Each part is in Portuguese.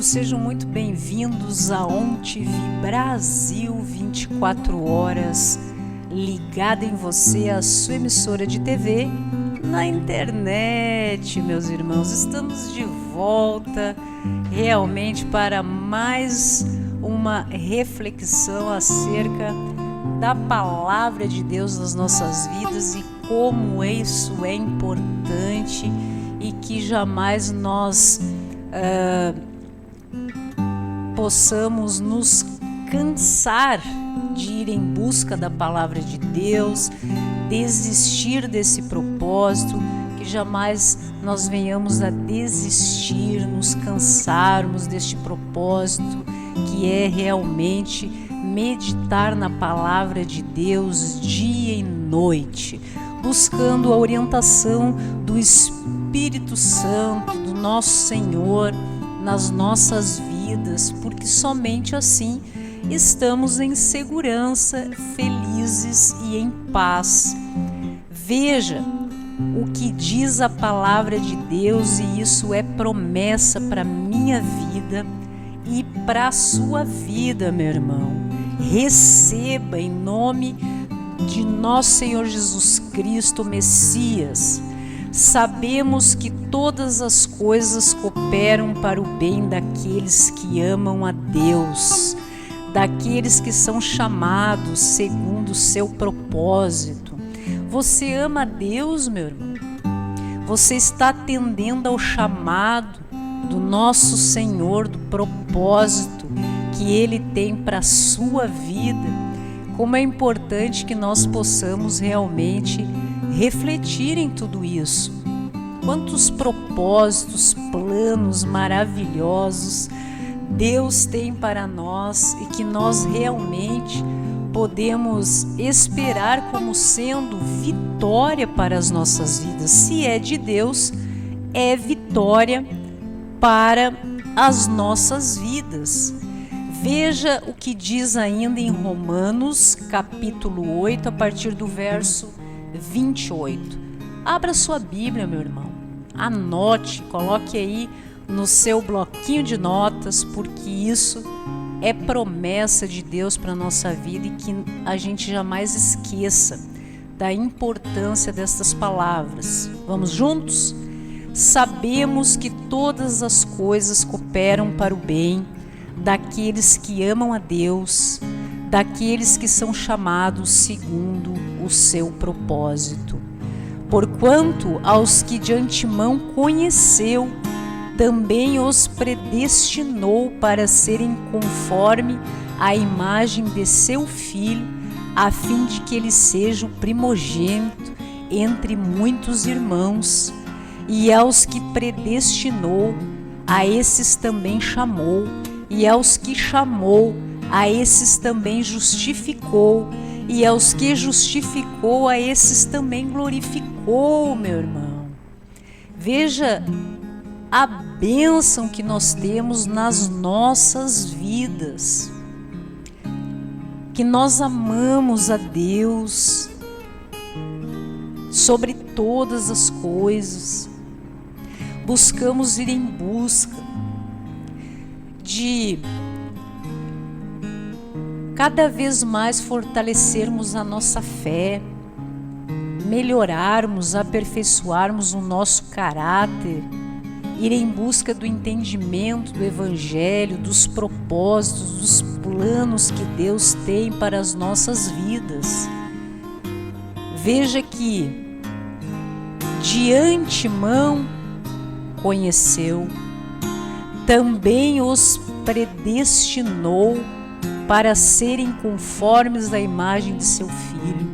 sejam muito bem-vindos a ONTV Brasil 24 horas, ligada em você, a sua emissora de TV na internet, meus irmãos. Estamos de volta realmente para mais uma reflexão acerca da palavra de Deus nas nossas vidas e como isso é importante e que jamais nós possamos nos cansar de ir em busca da palavra de Deus, desistir desse propósito, que jamais nós venhamos a desistir, nos cansarmos deste propósito, que é realmente meditar na palavra de Deus dia e noite, buscando a orientação do Espírito Santo, do nosso Senhor, nas nossas vidas, porque somente assim estamos em segurança, felizes e em paz. Veja o que diz a palavra de Deus, e isso é promessa para a minha vida e para a sua vida, meu irmão. Receba em nome de nosso Senhor Jesus Cristo, Messias. Sabemos que todas as coisas cooperam para o bem daqueles que amam a Deus, daqueles que são chamados segundo o seu propósito. Você ama a Deus, meu irmão? Você está atendendo ao chamado do nosso Senhor, do propósito que Ele tem para a sua vida? Como é importante que nós possamos realmente refletir em tudo isso. Quantos propósitos, planos maravilhosos Deus tem para nós e que nós realmente podemos esperar como sendo vitória para as nossas vidas. Se é de Deus, é vitória para as nossas vidas. Veja o que diz ainda em Romanos, capítulo 8, a partir do verso 28. Abra sua Bíblia, meu irmão. Anote, coloque aí no seu bloquinho de notas, porque isso é promessa de Deus para a nossa vida e que a gente jamais esqueça da importância destas palavras. Vamos juntos? Sabemos que todas as coisas cooperam para o bem daqueles que amam a Deus, daqueles que são chamados segundo o seu propósito. Porquanto aos que de antemão conheceu, também os predestinou para serem conforme a imagem de seu Filho, a fim de que ele seja o primogênito entre muitos irmãos. E aos que predestinou, a esses também chamou, e aos que chamou, a esses também justificou, e aos que justificou, a esses também glorificou, meu irmão. Veja a bênção que nós temos nas nossas vidas, que nós amamos a Deus sobre todas as coisas, buscamos ir em busca de cada vez mais fortalecermos a nossa fé, melhorarmos, aperfeiçoarmos o nosso caráter, ir em busca do entendimento do Evangelho, dos propósitos, dos planos que Deus tem para as nossas vidas. Veja que de antemão conheceu, também os predestinou para serem conformes à imagem de seu Filho.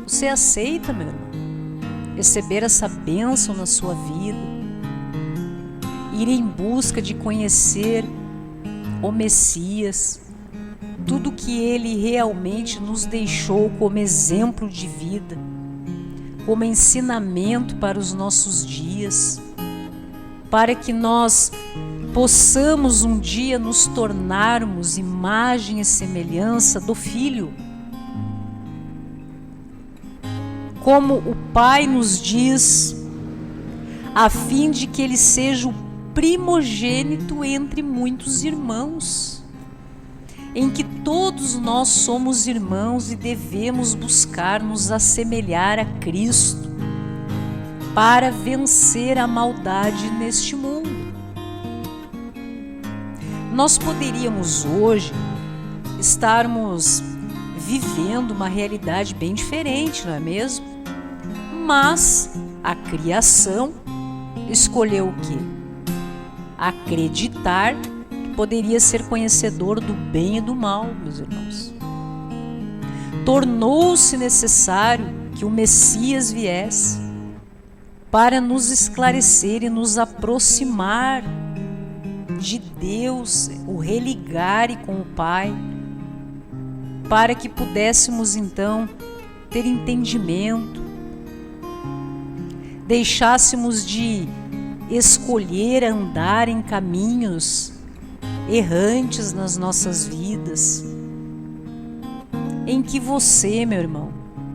Você aceita, meu irmão, receber essa bênção na sua vida? Ir em busca de conhecer o Messias, tudo que Ele realmente nos deixou como exemplo de vida, como ensinamento para os nossos dias, para que nós possamos um dia nos tornarmos imagem e semelhança do Filho. Como o Pai nos diz, a fim de que Ele seja o primogênito entre muitos irmãos, em que todos nós somos irmãos e devemos buscar nos assemelhar a Cristo para vencer a maldade neste mundo. Nós poderíamos hoje estarmos vivendo uma realidade bem diferente, não é mesmo? Mas a criação escolheu o quê? Acreditar que poderia ser conhecedor do bem e do mal, meus irmãos. Tornou-se necessário que o Messias viesse para nos esclarecer e nos aproximar de Deus, o religar com o Pai, para que pudéssemos então ter entendimento, deixássemos de escolher andar em caminhos errantes nas nossas vidas, em que você, meu irmão,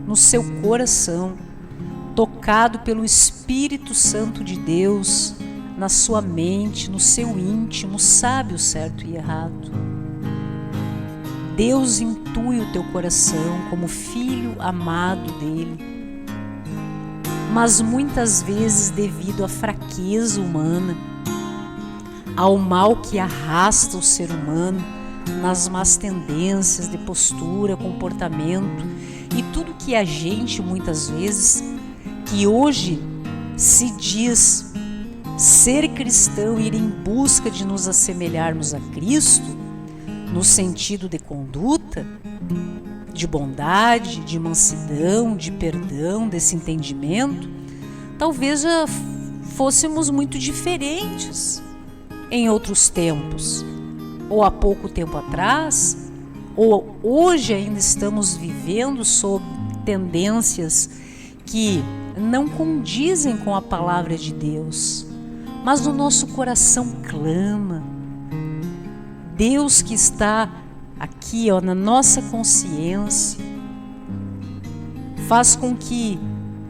no seu coração, tocado pelo Espírito Santo de Deus, na sua mente, no seu íntimo, sabe o certo e errado. Deus intui o teu coração como filho amado dele. Mas muitas vezes, devido à fraqueza humana, ao mal que arrasta o ser humano, nas más tendências de postura, comportamento e tudo que a gente muitas vezes, que hoje se diz ser cristão, ir em busca de nos assemelharmos a Cristo, no sentido de conduta, de bondade, de mansidão, de perdão, desse entendimento, talvez já fôssemos muito diferentes em outros tempos, ou há pouco tempo atrás, ou hoje ainda estamos vivendo sob tendências que não condizem com a palavra de Deus, mas no nosso coração clama. Deus que está aqui, na nossa consciência, faz com que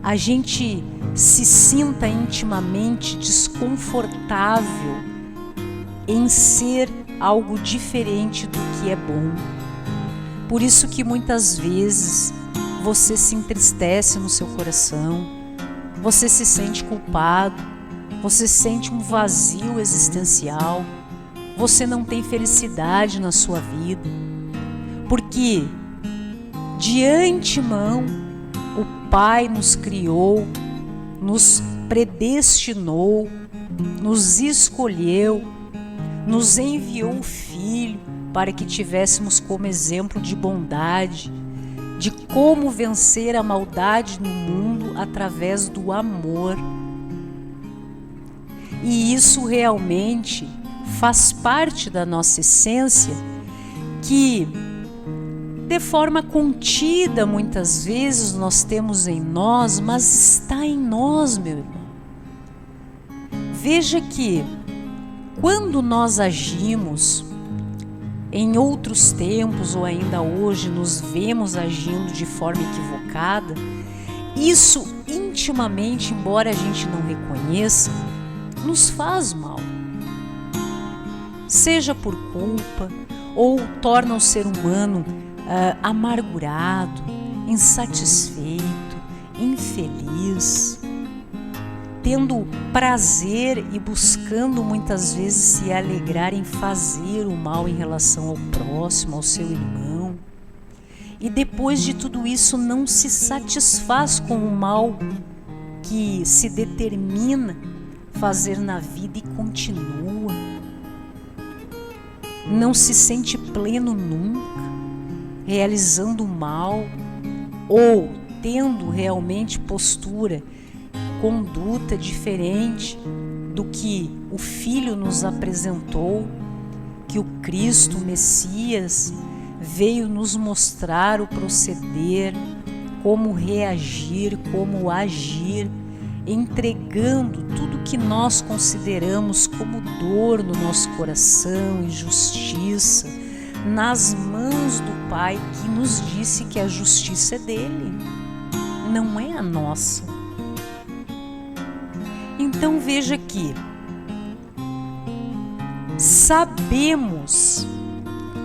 a gente se sinta intimamente desconfortável em ser algo diferente do que é bom. Por isso que muitas vezes você se entristece no seu coração, você se sente culpado, você sente um vazio existencial, você não tem felicidade na sua vida, porque de antemão o Pai nos criou, nos predestinou, nos escolheu, nos enviou o Filho para que tivéssemos como exemplo de bondade, de como vencer a maldade no mundo através do amor. E isso realmente faz parte da nossa essência, que de forma contida muitas vezes nós temos em nós, mas está em nós, meu irmão. Veja que quando nós agimos em outros tempos ou ainda hoje nos vemos agindo de forma equivocada, isso intimamente, embora a gente não reconheça, nos faz mal. Seja por culpa ou torna o ser humano amargurado, insatisfeito, infeliz, tendo prazer e buscando muitas vezes se alegrar em fazer o mal em relação ao próximo, ao seu irmão. E depois de tudo isso não se satisfaz com o mal que se determina fazer na vida e continua. Não se sente pleno nunca, realizando o mal ou tendo realmente postura, conduta diferente do que o Filho nos apresentou, que o Cristo, o Messias, veio nos mostrar o proceder, como reagir, como agir, entregando tudo que nós consideramos como dor no nosso coração, injustiça, nas mãos do Pai, que nos disse que a justiça é dele, não é a nossa. Então veja que Sabemos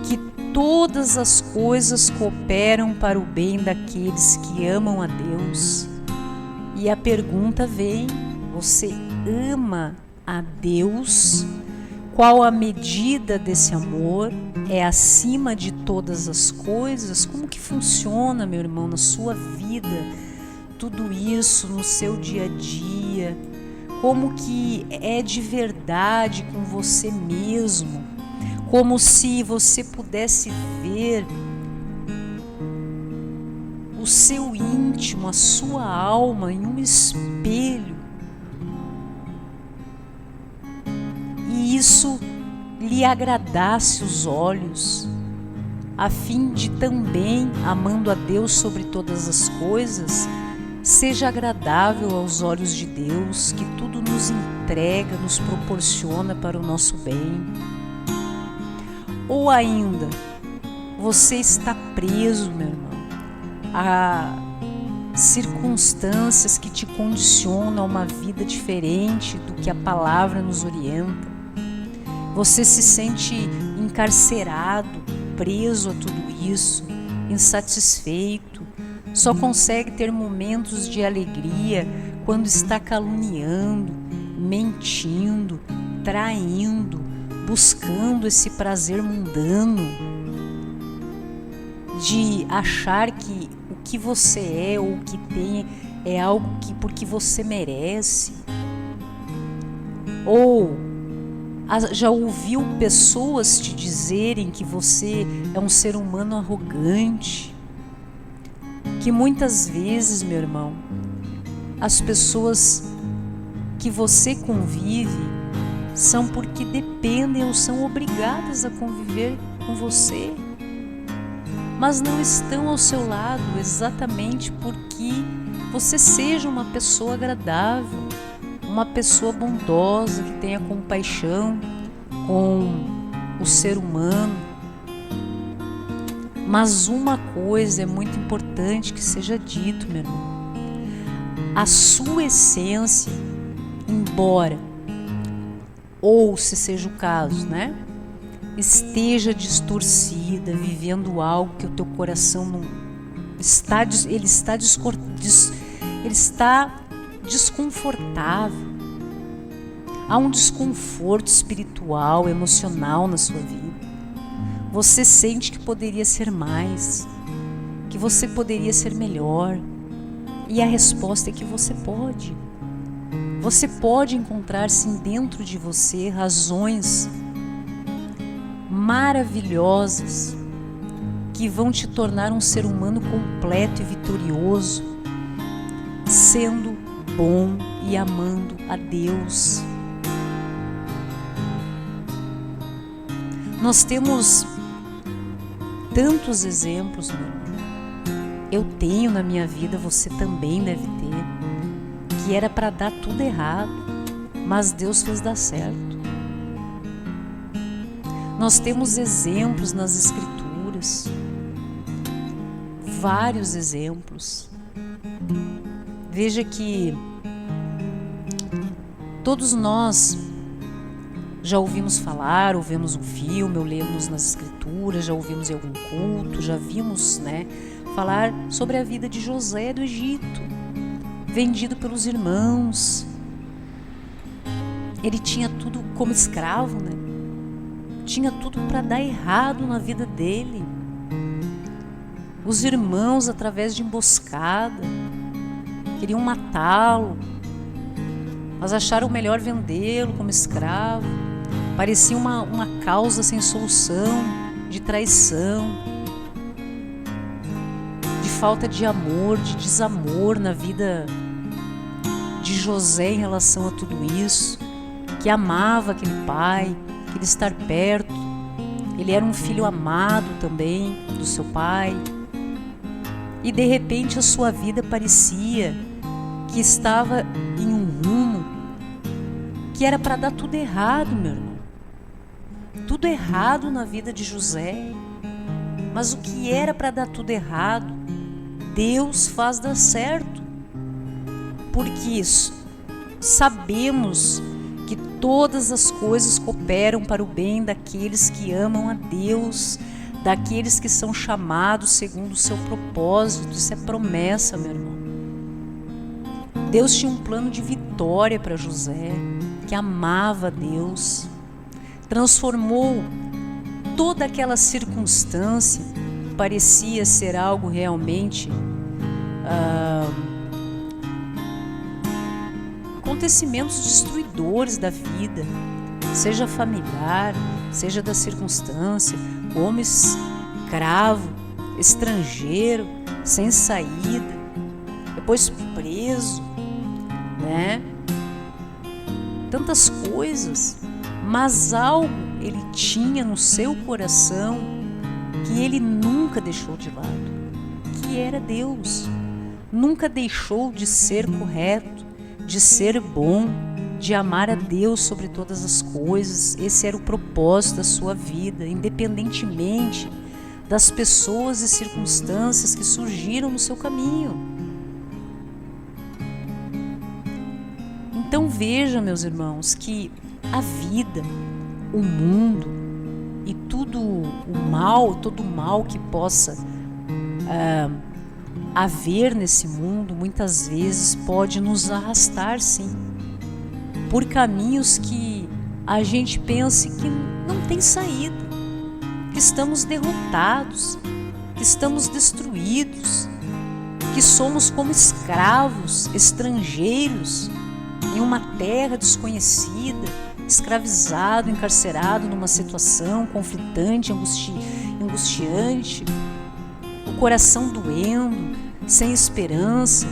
que todas as coisas cooperam para o bem daqueles que amam a Deus. E a pergunta vem: você ama a Deus? Qual a medida desse amor? É acima de todas as coisas? Como que funciona, meu irmão, na sua vida? Tudo isso no seu dia a dia? Como que é de verdade com você mesmo? Como se você pudesse ver o seu íntimo, a sua alma em um espelho. E isso lhe agradasse os olhos, a fim de também, amando a Deus sobre todas as coisas, seja agradável aos olhos de Deus, que tudo nos entrega, nos proporciona para o nosso bem. Ou ainda, você está preso, meu irmão, a circunstâncias que te condicionam a uma vida diferente do que a palavra nos orienta. Você se sente encarcerado, preso a tudo isso, insatisfeito, só consegue ter momentos de alegria quando está caluniando, mentindo, traindo, buscando esse prazer mundano de achar que o que você é ou o que tem é algo que porque você merece. Ou já ouviu pessoas te dizerem que você é um ser humano arrogante? Que muitas vezes, meu irmão, as pessoas que você convive são porque dependem ou são obrigadas a conviver com você, mas não estão ao seu lado exatamente porque você seja uma pessoa agradável, uma pessoa bondosa, que tenha compaixão com o ser humano. Mas uma coisa é muito importante que seja dito, meu irmão. A sua essência, embora, ou se seja o caso, né, esteja distorcida, vivendo algo que o teu coração não está, ele está desconfortável. Há um desconforto espiritual, emocional na sua vida. Você sente que poderia ser mais, que você poderia ser melhor. E a resposta é que você pode. Você pode encontrar sim dentro de você razões maravilhosas que vão te tornar um ser humano completo e vitorioso, sendo bom e amando a Deus. Nós temos tantos exemplos, meu irmão. Eu tenho na minha vida, você também deve ter, que era para dar tudo errado, mas Deus fez dar certo. Nós temos exemplos nas Escrituras, vários exemplos. Veja que todos nós já ouvimos falar, ouvimos um filme, ou lemos nas Escrituras, já ouvimos em algum culto, já vimos, né, falar sobre a vida de José do Egito, vendido pelos irmãos. Ele tinha tudo como escravo, né? Tinha tudo para dar errado na vida dele. Os irmãos, através de emboscada, queriam matá-lo, mas acharam melhor vendê-lo como escravo. Parecia uma causa sem solução, de traição, de falta de amor, de desamor na vida de José em relação a tudo isso, que amava aquele pai, queria estar perto. Ele era um filho amado também do seu pai. E de repente a sua vida parecia que estava em um rumo que era para dar tudo errado, meu irmão. Tudo errado na vida de José. Mas o que era para dar tudo errado, Deus faz dar certo. Porque sabemos que todas as coisas cooperam para o bem daqueles que amam a Deus, daqueles que são chamados segundo o seu propósito. Isso é promessa, meu irmão. Deus tinha um plano de vitória para José, que amava a Deus, transformou toda aquela circunstância, parecia ser algo realmente acontecimentos destruidores da vida, seja familiar, seja da circunstância, como escravo, estrangeiro, sem saída, depois preso, né? Tantas coisas, mas algo ele tinha no seu coração que ele nunca deixou de lado, que era Deus. Nunca deixou de ser correto, de ser bom, de amar a Deus sobre todas as coisas. Esse era o propósito da sua vida, independentemente das pessoas e circunstâncias que surgiram no seu caminho. Então veja, meus irmãos, que a vida, o mundo e tudo o mal, todo o mal que possa haver nesse mundo, muitas vezes pode nos arrastar, sim, por caminhos que a gente pense que não tem saída, que estamos derrotados, que estamos destruídos, que somos como escravos, estrangeiros, em uma terra desconhecida, escravizado, encarcerado numa situação conflitante, angustiante, o coração doendo, sem esperança,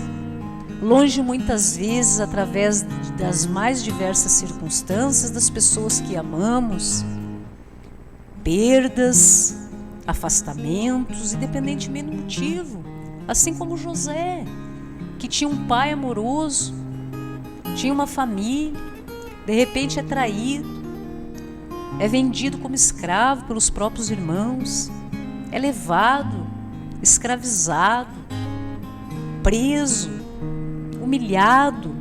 longe muitas vezes, através das mais diversas circunstâncias, das pessoas que amamos, perdas, afastamentos, independentemente do motivo, assim como José, que tinha um pai amoroso, tinha uma família, de repente é traído, é vendido como escravo pelos próprios irmãos, é levado, escravizado, preso, humilhado,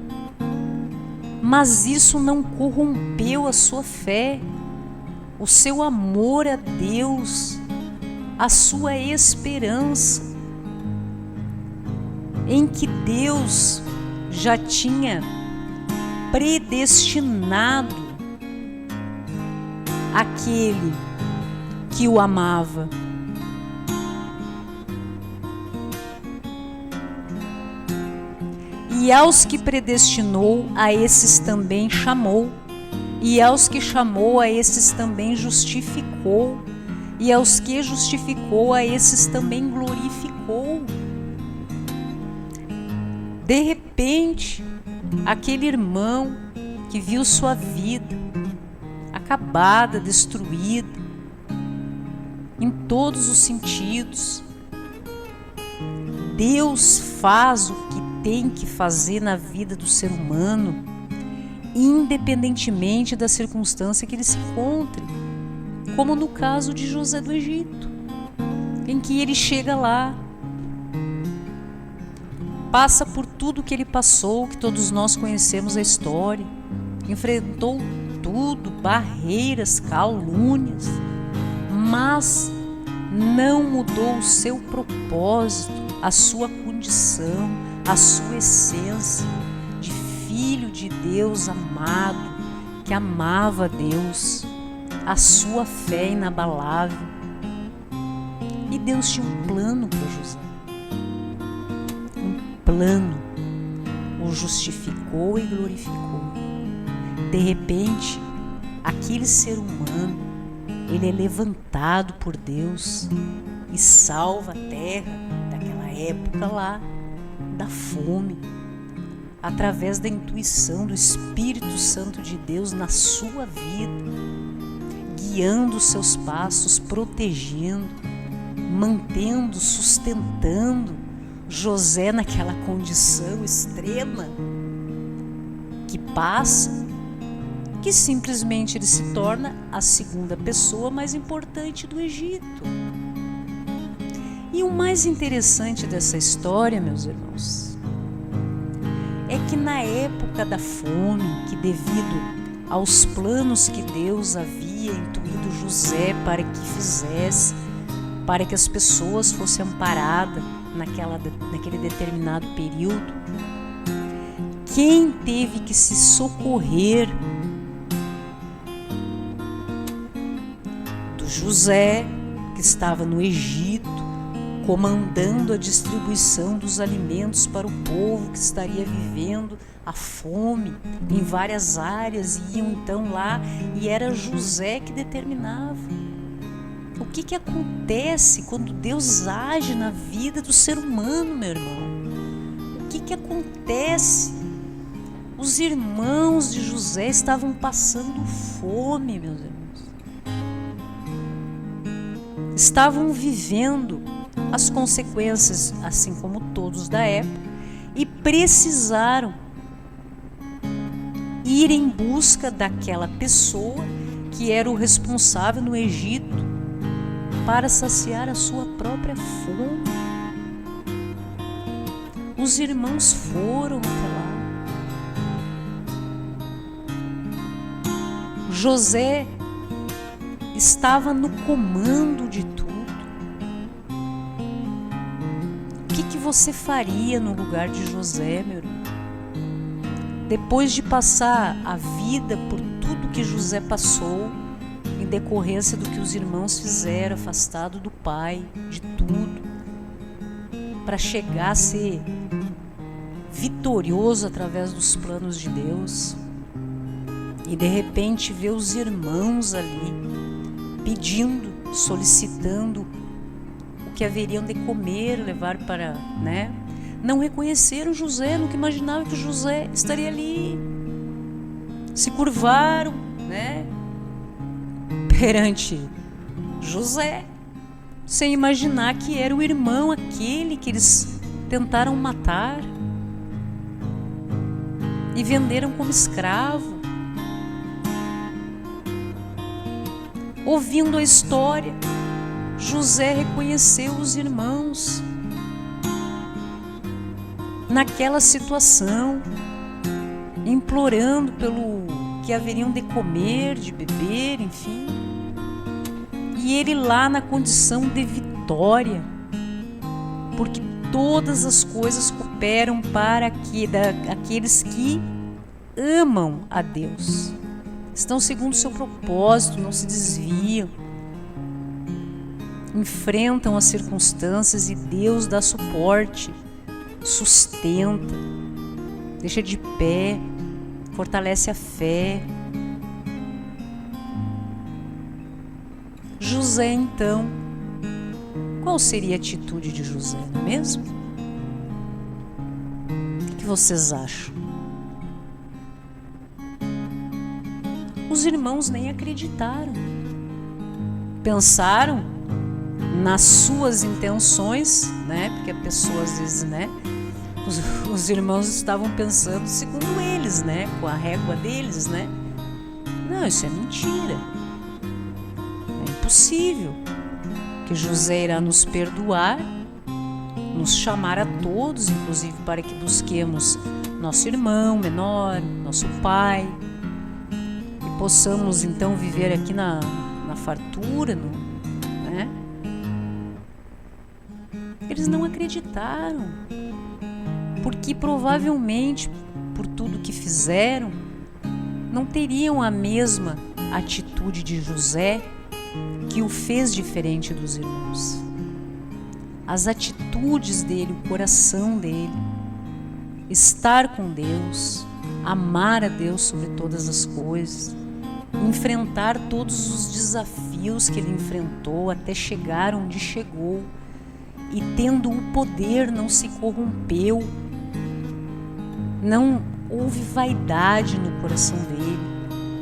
mas isso não corrompeu a sua fé, o seu amor a Deus, a sua esperança, em que Deus já tinha predestinado aquele que o amava. E aos que predestinou, a esses também chamou. E aos que chamou, a esses também justificou. E aos que justificou, a esses também glorificou. De repente, aquele irmão que viu sua vida acabada, destruída, em todos os sentidos, Deus faz o que tem que fazer na vida do ser humano, independentemente da circunstância que ele se encontre, como no caso de José do Egito, em que ele chega lá, passa por tudo que ele passou, que todos nós conhecemos a história, enfrentou tudo, barreiras, calúnias, mas não mudou o seu propósito, a sua condição, a sua essência de filho de Deus amado, que amava a Deus, a sua fé inabalável. E Deus tinha um plano para José, um plano, o justificou e glorificou. De repente, aquele ser humano, ele é levantado por Deus e salva a terra daquela época lá, da fome, através da intuição do Espírito Santo de Deus na sua vida, guiando os seus passos, protegendo, mantendo, sustentando José naquela condição extrema que passa, que simplesmente ele se torna a segunda pessoa mais importante do Egito. E o mais interessante dessa história, meus irmãos, é que na época da fome, que devido aos planos que Deus havia intuído José para que fizesse, para que as pessoas fossem amparadas naquele determinado período. Quem teve que se socorrer do José, que estava no Egito, comandando a distribuição dos alimentos para o povo que estaria vivendo a fome em várias áreas, e iam então lá, e era José que determinava. O que acontece quando Deus age na vida do ser humano, meu irmão? O que acontece? Os irmãos de José estavam passando fome, meus irmãos. Estavam vivendo as consequências, assim como todos da época, e precisaram ir em busca daquela pessoa que era o responsável no Egito para saciar a sua própria fome. Os irmãos foram até lá. José estava no comando de tudo. O que você faria no lugar de José, meu irmão? Depois de passar a vida por tudo que José passou, em decorrência do que os irmãos fizeram, afastado do pai, de tudo, para chegar a ser vitorioso através dos planos de Deus, e de repente ver os irmãos ali pedindo, solicitando o que haveriam de comer, levar para, não reconheceram José, nunca imaginavam que José estaria ali. Se curvaram, perante José, sem imaginar que era o irmão aquele que eles tentaram matar e venderam como escravo. Ouvindo a história, José reconheceu os irmãos naquela situação, implorando pelo que haveriam de comer, de beber, enfim. E ele lá na condição de vitória, porque todas as coisas cooperam para aqueles que amam a Deus, estão segundo o seu propósito, não se desviam, enfrentam as circunstâncias e Deus dá suporte, sustenta, deixa de pé, fortalece a fé. José, então, qual seria a atitude de José, não é mesmo? O que vocês acham? Os irmãos nem acreditaram, pensaram nas suas intenções, porque a pessoa às vezes, os irmãos estavam pensando segundo eles, com a régua deles, Não, isso é mentira. É impossível que José irá nos perdoar, nos chamar a todos, inclusive para que busquemos nosso irmão menor, nosso pai, e possamos então viver aqui na fartura, Eles não acreditaram, porque provavelmente, por tudo que fizeram, não teriam a mesma atitude de José, que o fez diferente dos irmãos. As atitudes dele, o coração dele, estar com Deus, amar a Deus sobre todas as coisas, enfrentar todos os desafios que ele enfrentou até chegar onde chegou, e tendo o poder não se corrompeu, não houve vaidade no coração dele,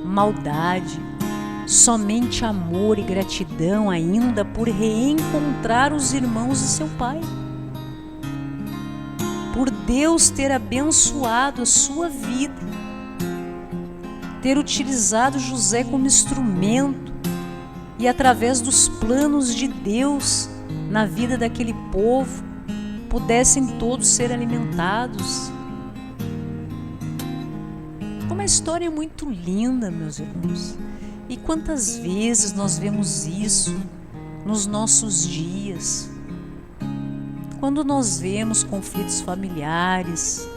maldade, somente amor e gratidão ainda por reencontrar os irmãos de seu pai, por Deus ter abençoado a sua vida, ter utilizado José como instrumento e através dos planos de Deus na vida daquele povo, pudessem todos ser alimentados. Como é história muito linda, meus irmãos. E quantas vezes nós vemos isso nos nossos dias, quando nós vemos conflitos familiares,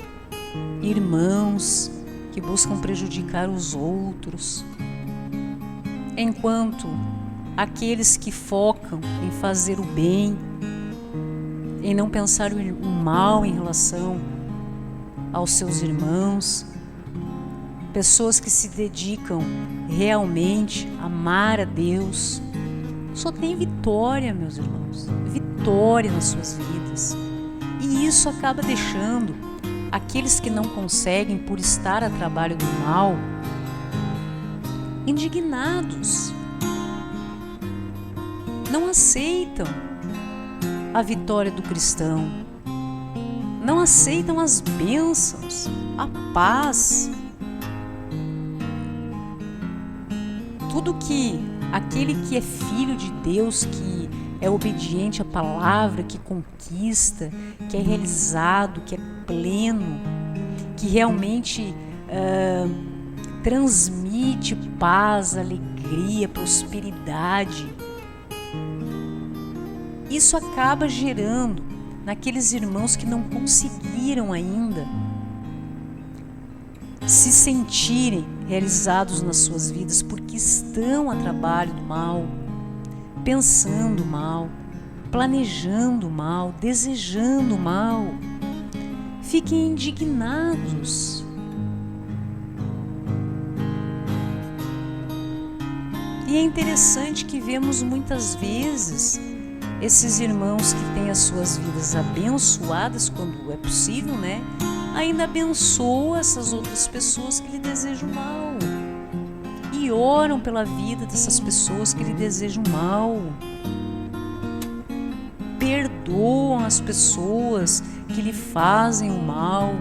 irmãos que buscam prejudicar os outros, enquanto aqueles que focam em fazer o bem, em não pensar o mal em relação aos seus irmãos, pessoas que se dedicam realmente a amar a Deus, só tem vitória, meus irmãos, vitória nas suas vidas. E isso acaba deixando aqueles que não conseguem, por estar a trabalho do mal, indignados. Não aceitam a vitória do cristão, não aceitam as bênçãos, a paz. Tudo que aquele que é filho de Deus, que é obediente à palavra, que conquista, que é realizado, que é pleno, que realmente transmite paz, alegria, prosperidade. Isso acaba gerando naqueles irmãos que não conseguiram ainda se sentirem realizados nas suas vidas, porque estão a trabalho do mal, pensando mal, planejando mal, desejando mal. Fiquem indignados. E é interessante que vemos muitas vezes esses irmãos que têm as suas vidas abençoadas, quando é possível, né? Ainda abençoa essas outras pessoas que lhe desejam mal. E oram pela vida dessas pessoas que lhe desejam mal. Perdoam as pessoas que lhe fazem o mal,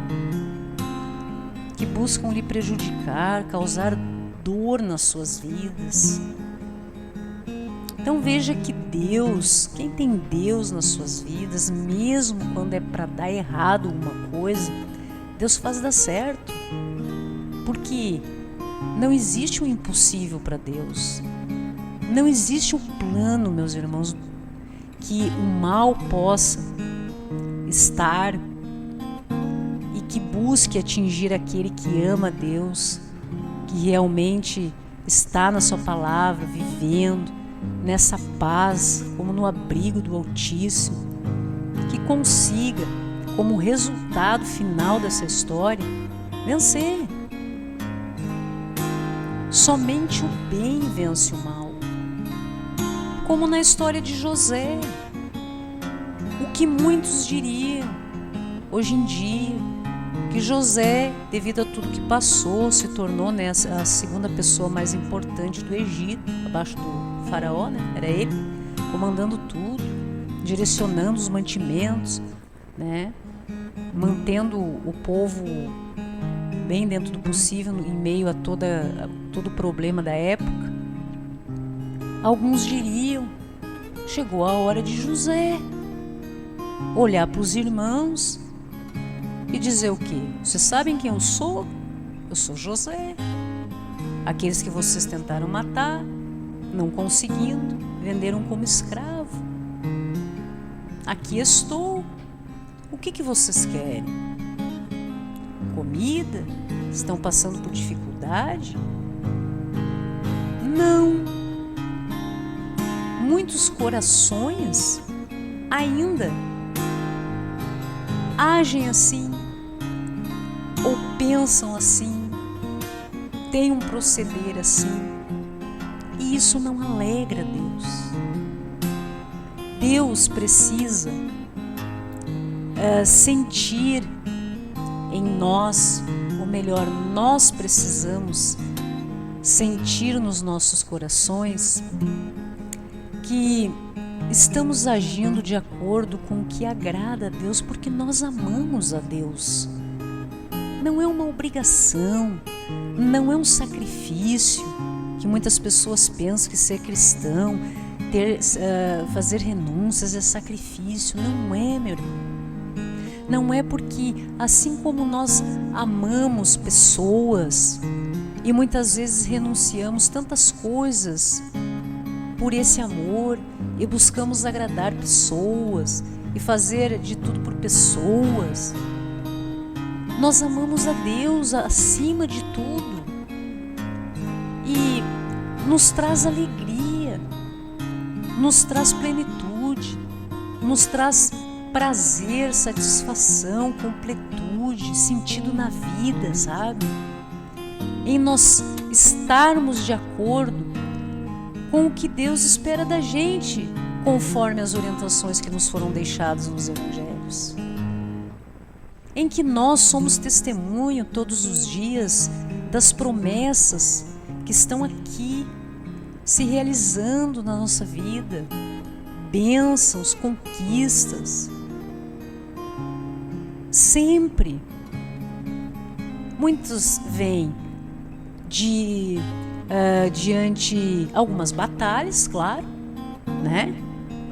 que buscam lhe prejudicar, causar dor nas suas vidas. Então veja que Deus, quem tem Deus nas suas vidas, mesmo quando é para dar errado alguma coisa, Deus faz dar certo. Porque não existe um impossível para Deus. Não existe um plano, meus irmãos, que o mal possa estar e que busque atingir aquele que ama Deus, que realmente está na sua palavra, vivendo nessa paz, como no abrigo do Altíssimo, que consiga, como resultado final dessa história, vencer. Somente o bem vence o mal. Como na história de José. O que muitos diriam hoje em dia, que José, devido a tudo que passou, se tornou, né, a segunda pessoa mais importante do Egito, abaixo do faraó, né? Era ele comandando tudo, direcionando os mantimentos, né? Mantendo o povo bem dentro do possível em meio a todo o problema da época. Alguns diriam, chegou a hora de José olhar para os irmãos e dizer o quê? Vocês sabem quem eu sou? Eu sou José. Aqueles que vocês tentaram matar, não conseguindo, venderam como escravo. Aqui estou. O que vocês querem? Comida? Estão passando por dificuldade? Não. Muitos corações ainda agem assim, ou pensam assim, têm um proceder assim, e isso não alegra Deus. Deus precisa sentir em nós, ou melhor, nós precisamos sentir nos nossos corações que estamos agindo de acordo com o que agrada a Deus, porque nós amamos a Deus. Não é uma obrigação, não é um sacrifício, que muitas pessoas pensam que ser cristão, fazer renúncias é sacrifício. Não é, meu irmão. Não é porque, assim como nós amamos pessoas e muitas vezes renunciamos tantas coisas por esse amor e buscamos agradar pessoas e fazer de tudo por pessoas, nós amamos a Deus acima de tudo e nos traz alegria, nos traz plenitude, nos traz prazer, satisfação, completude, sentido na vida, sabe? Em nós estarmos de acordo com o que Deus espera da gente, conforme as orientações que nos foram deixadas nos evangelhos. Em que nós somos testemunho todos os dias das promessas que estão aqui se realizando na nossa vida, bênçãos, conquistas. Sempre. Muitos vêm diante algumas batalhas, claro, né?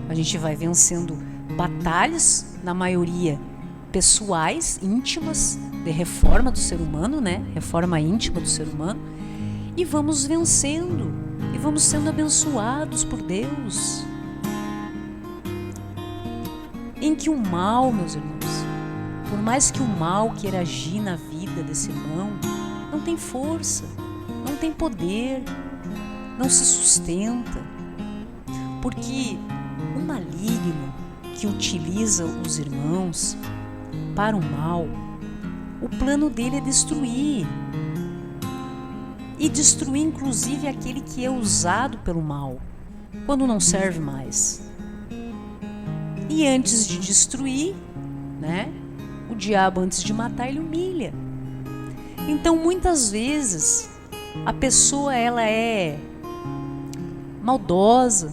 A gente vai vencendo batalhas, na maioria pessoais, íntimas, de reforma do ser humano, né? Reforma íntima do ser humano. E vamos vencendo, e vamos sendo abençoados por Deus. Em que o mal, meus irmãos, por mais que o mal queira agir na vida desse irmão, não tem força, não tem poder, não se sustenta. Porque o maligno que utiliza os irmãos para o mal, o plano dele é destruir. E destruir inclusive aquele que é usado pelo mal, quando não serve mais. E antes de destruir, né, o diabo, antes de matar, ele humilha. Então muitas vezes a pessoa ela é maldosa,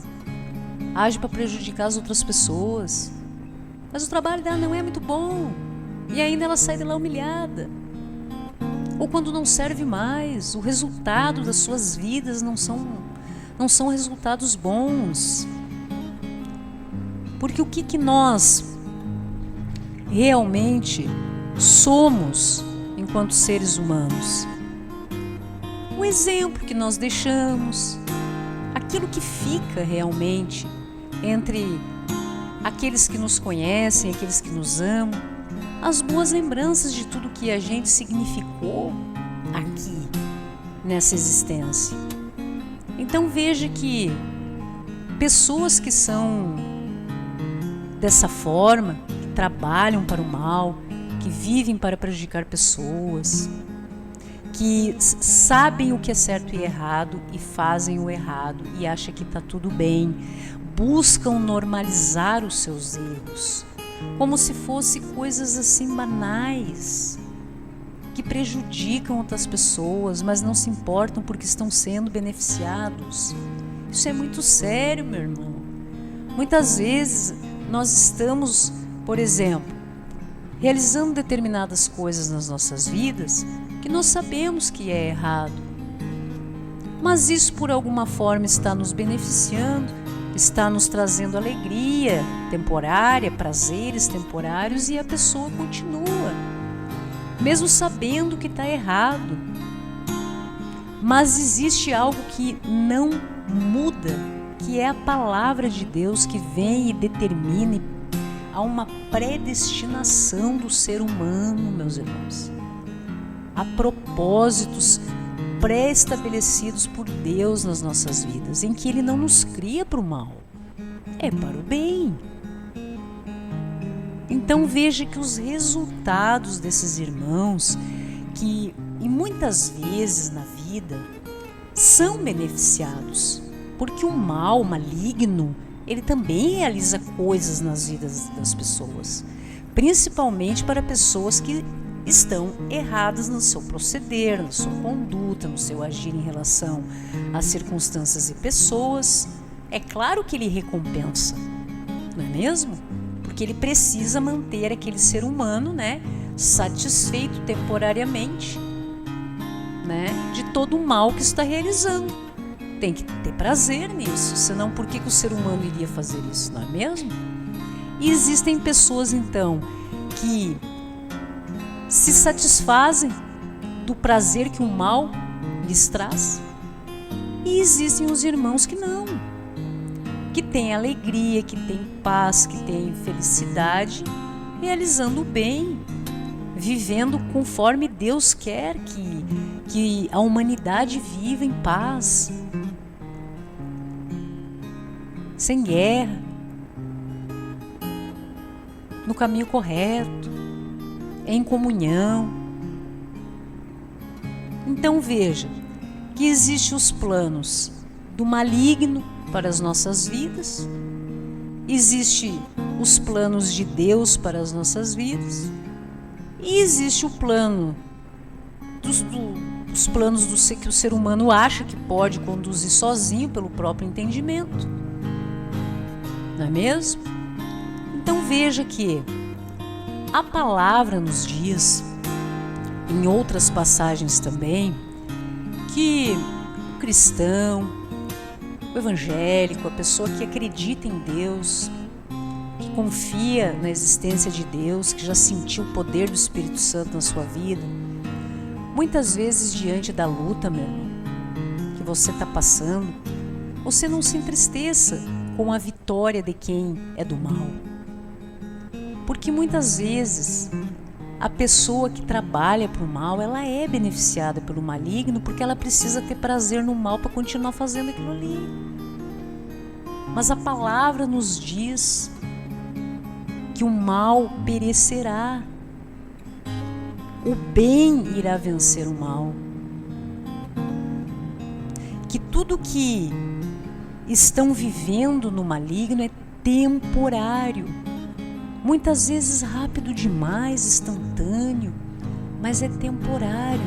age para prejudicar as outras pessoas, mas o trabalho dela não é muito bom e ainda ela sai de lá humilhada. Ou quando não serve mais, o resultado das suas vidas não são resultados bons. Porque o que nós realmente somos enquanto seres humanos? O exemplo que nós deixamos, aquilo que fica realmente entre aqueles que nos conhecem, aqueles que nos amam, as boas lembranças de tudo que a gente significou aqui, nessa existência. Então veja que pessoas que são dessa forma, que trabalham para o mal, que vivem para prejudicar pessoas, que sabem o que é certo e errado e fazem o errado e acham que está tudo bem, buscam normalizar os seus erros, como se fossem coisas assim banais, que prejudicam outras pessoas, mas não se importam porque estão sendo beneficiados. Isso é muito sério, meu irmão. Muitas vezes nós estamos, por exemplo, realizando determinadas coisas nas nossas vidas que nós sabemos que é errado, mas isso por alguma forma está nos beneficiando, está nos trazendo alegria temporária, prazeres temporários, e a pessoa continua, mesmo sabendo que está errado. Mas existe algo que não muda, que é a palavra de Deus, que vem e determina. Há uma predestinação do ser humano, meus irmãos. Há propósitos pré-estabelecidos por Deus nas nossas vidas, em que Ele não nos cria para o mal, é para o bem. Então veja que os resultados desses irmãos, que e muitas vezes na vida são beneficiados, porque o mal, o maligno, ele também realiza coisas nas vidas das pessoas, principalmente para pessoas que estão erradas no seu proceder, na sua conduta, no seu agir em relação às circunstâncias e pessoas. É claro que ele recompensa, não é mesmo? Porque ele precisa manter aquele ser humano, né, satisfeito temporariamente, né, de todo o mal que está realizando. Tem que ter prazer nisso, senão por que o ser humano iria fazer isso, não é mesmo? E existem pessoas, então, que se satisfazem do prazer que o mal lhes traz. E existem os irmãos que não, que têm alegria, que têm paz, que têm felicidade, realizando o bem, vivendo conforme Deus quer que a humanidade viva em paz, sem guerra, no caminho correto, em comunhão. Então veja que existem os planos do maligno para as nossas vidas, existem os planos de Deus para as nossas vidas, e existe o plano dos planos que o ser humano acha que pode conduzir sozinho pelo próprio entendimento. Não é mesmo? Então veja que a palavra nos diz, em outras passagens também, que o cristão, o evangélico, a pessoa que acredita em Deus, que confia na existência de Deus, que já sentiu o poder do Espírito Santo na sua vida, muitas vezes diante da luta, meu irmão, que você está passando, você não se entristeça com a vitória de quem é do mal. Porque muitas vezes a pessoa que trabalha para o mal, ela é beneficiada pelo maligno porque ela precisa ter prazer no mal para continuar fazendo aquilo ali. Mas a palavra nos diz que o mal perecerá, o bem irá vencer o mal, que tudo que estão vivendo no maligno é temporário, muitas vezes rápido demais, instantâneo, mas é temporário.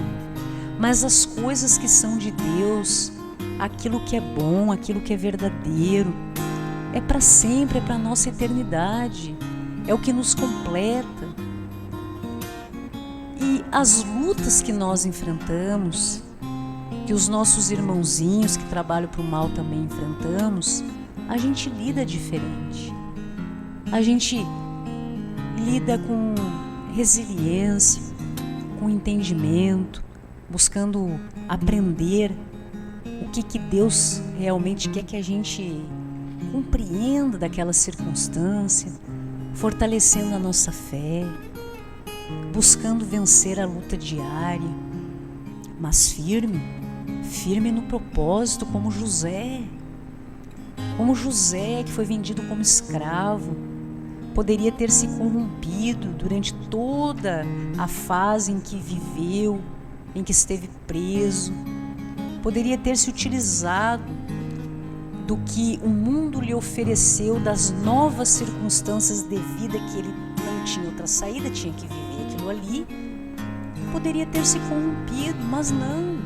Mas as coisas que são de Deus, aquilo que é bom, aquilo que é verdadeiro, é para sempre, é para a nossa eternidade, é o que nos completa. E as lutas que nós enfrentamos, que os nossos irmãozinhos que trabalham para o mal também enfrentamos, a gente lida diferente. A gente lida com resiliência, com entendimento, buscando aprender o que Deus realmente quer que a gente compreenda daquela circunstância, fortalecendo a nossa fé, buscando vencer a luta diária, mas firme no propósito, como José que foi vendido como escravo, poderia ter se corrompido durante toda a fase em que viveu, em que esteve preso, poderia ter se utilizado do que o mundo lhe ofereceu, das novas circunstâncias de vida que ele não tinha outra saída, tinha que viver aquilo ali, poderia ter se corrompido, mas não,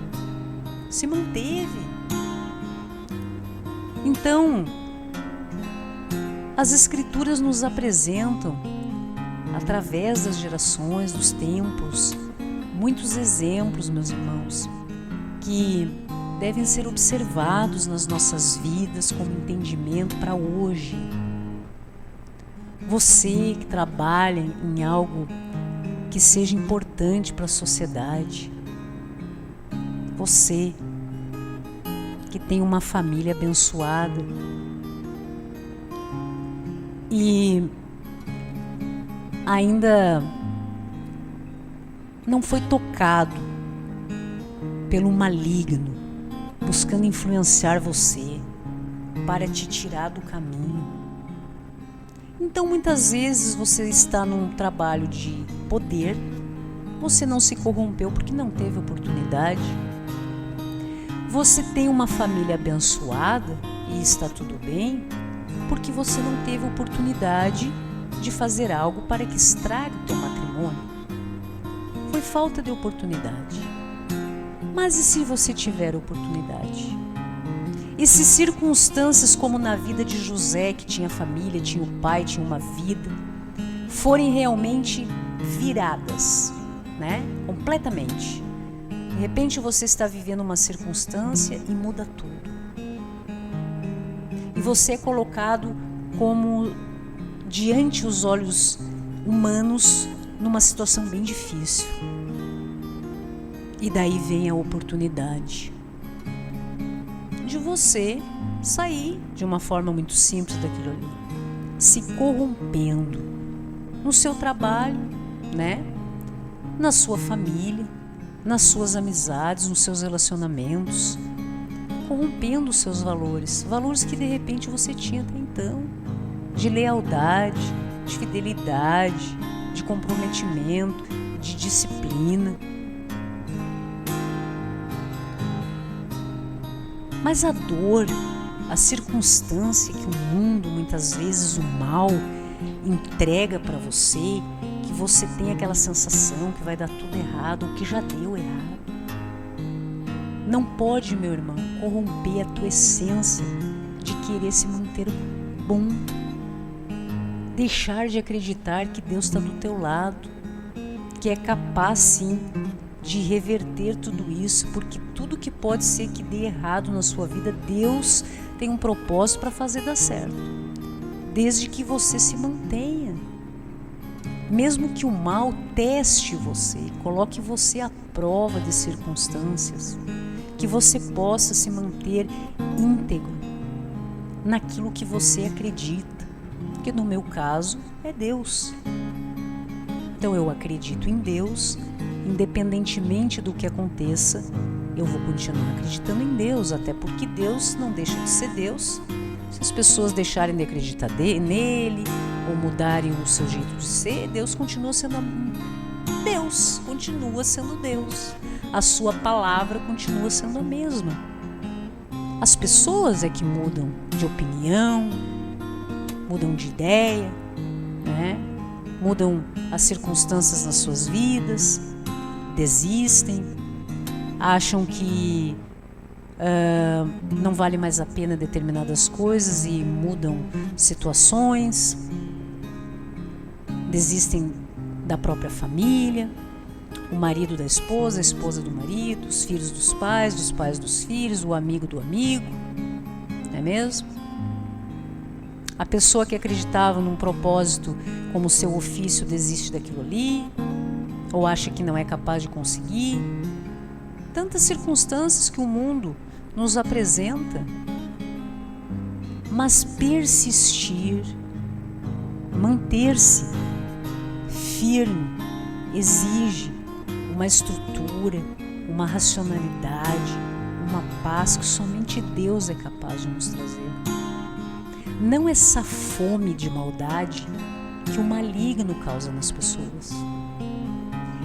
se manteve. Então, as Escrituras nos apresentam, através das gerações, dos tempos, muitos exemplos, meus irmãos, que devem ser observados nas nossas vidas como entendimento para hoje. Você que trabalha em algo que seja importante para a sociedade, você que tem uma família abençoada e ainda não foi tocado pelo maligno, buscando influenciar você para te tirar do caminho. Então muitas vezes você está num trabalho de poder, você não se corrompeu porque não teve oportunidade. Você tem uma família abençoada e está tudo bem, porque você não teve oportunidade de fazer algo para que estrague o teu matrimônio. Foi falta de oportunidade. Mas e se você tiver oportunidade? E se circunstâncias como na vida de José, que tinha família, tinha o pai, tinha uma vida, forem realmente viradas, né? Completamente. De repente você está vivendo uma circunstância e muda tudo. E você é colocado como diante os olhos humanos numa situação bem difícil. E daí vem a oportunidade de você sair de uma forma muito simples daquilo ali, se corrompendo no seu trabalho, né? Na sua família, nas suas amizades, nos seus relacionamentos, corrompendo os seus valores que de repente você tinha até então, de lealdade, de fidelidade, de comprometimento, de disciplina. Mas a dor, a circunstância que o mundo, muitas vezes o mal, entrega para você, que você tem aquela sensação que vai dar tudo errado ou que já deu errado, não pode, meu irmão, corromper a tua essência de querer se manter bom. Deixar de acreditar que Deus está do teu lado, que é capaz sim de reverter tudo isso, porque tudo que pode ser que dê errado na sua vida, Deus tem um propósito para fazer dar certo, desde que você se mantenha. Mesmo que o mal teste você, coloque você à prova de circunstâncias, que você possa se manter íntegro naquilo que você acredita, que no meu caso é Deus. Então eu acredito em Deus, independentemente do que aconteça, eu vou continuar acreditando em Deus, até porque Deus não deixa de ser Deus. Se as pessoas deixarem de acreditar nele ou mudarem o seu jeito de ser, Deus continua sendo Deus, continua sendo Deus. A sua palavra continua sendo a mesma. As pessoas é que mudam de opinião, mudam de ideia, né? Mudam as circunstâncias nas suas vidas, desistem, acham que não vale mais a pena determinadas coisas e mudam situações, desistem da própria família, o marido da esposa, a esposa do marido, os filhos dos pais dos filhos, o amigo do amigo, não é mesmo? A pessoa que acreditava num propósito como seu ofício desiste daquilo ali, ou acha que não é capaz de conseguir. Tantas circunstâncias que o mundo nos apresenta. Mas persistir, manter-se firme, exige uma estrutura, uma racionalidade, uma paz que somente Deus é capaz de nos trazer. Não essa fome de maldade que o maligno causa nas pessoas,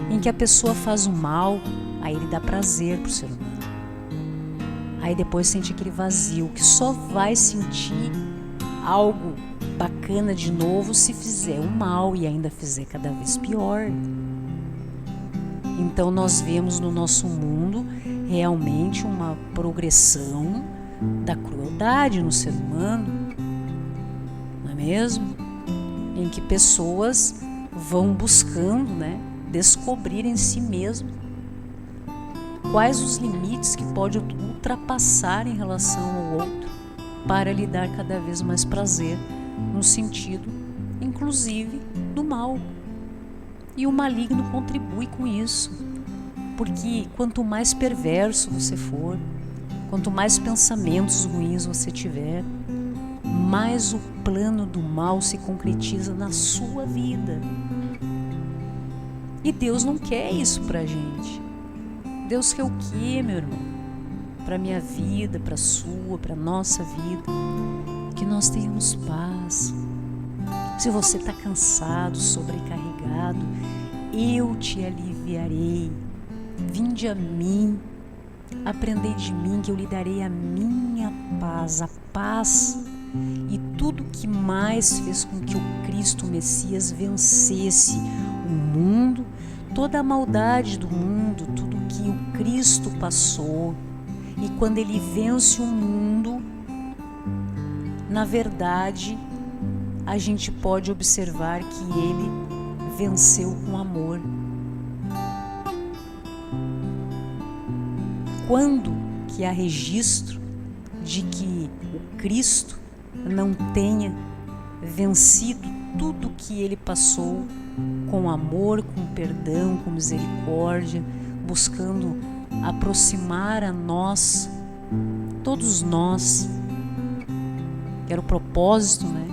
em que a pessoa faz o mal, aí ele dá prazer pro ser humano, aí depois sente aquele vazio, que só vai sentir algo bacana de novo se fizer o mal e ainda fizer cada vez pior. Então nós vemos no nosso mundo realmente uma progressão da crueldade no ser humano, não é mesmo? Em que pessoas vão buscando, né, descobrir em si mesmo quais os limites que pode ultrapassar em relação ao outro para lhe dar cada vez mais prazer, no sentido, inclusive, do mal. E o maligno contribui com isso, porque quanto mais perverso você for, quanto mais pensamentos ruins você tiver, mais o plano do mal se concretiza na sua vida. E Deus não quer isso pra gente. Deus quer o quê, meu irmão? Pra minha vida, pra sua, pra nossa vida. Que nós tenhamos paz. Se você está cansado, sobrecarregado, eu te aliviarei. Vinde a mim, aprendei de mim que eu lhe darei a minha paz, a paz. E tudo que mais fez com que o Cristo Messias vencesse o mundo, toda a maldade do mundo, tudo que o Cristo passou. E quando ele vence o mundo, na verdade, a gente pode observar que ele venceu com amor. Quando que há registro de que o Cristo não tenha vencido tudo que ele passou com amor, com perdão, com misericórdia, buscando aproximar a nós, todos nós, que era o propósito, né?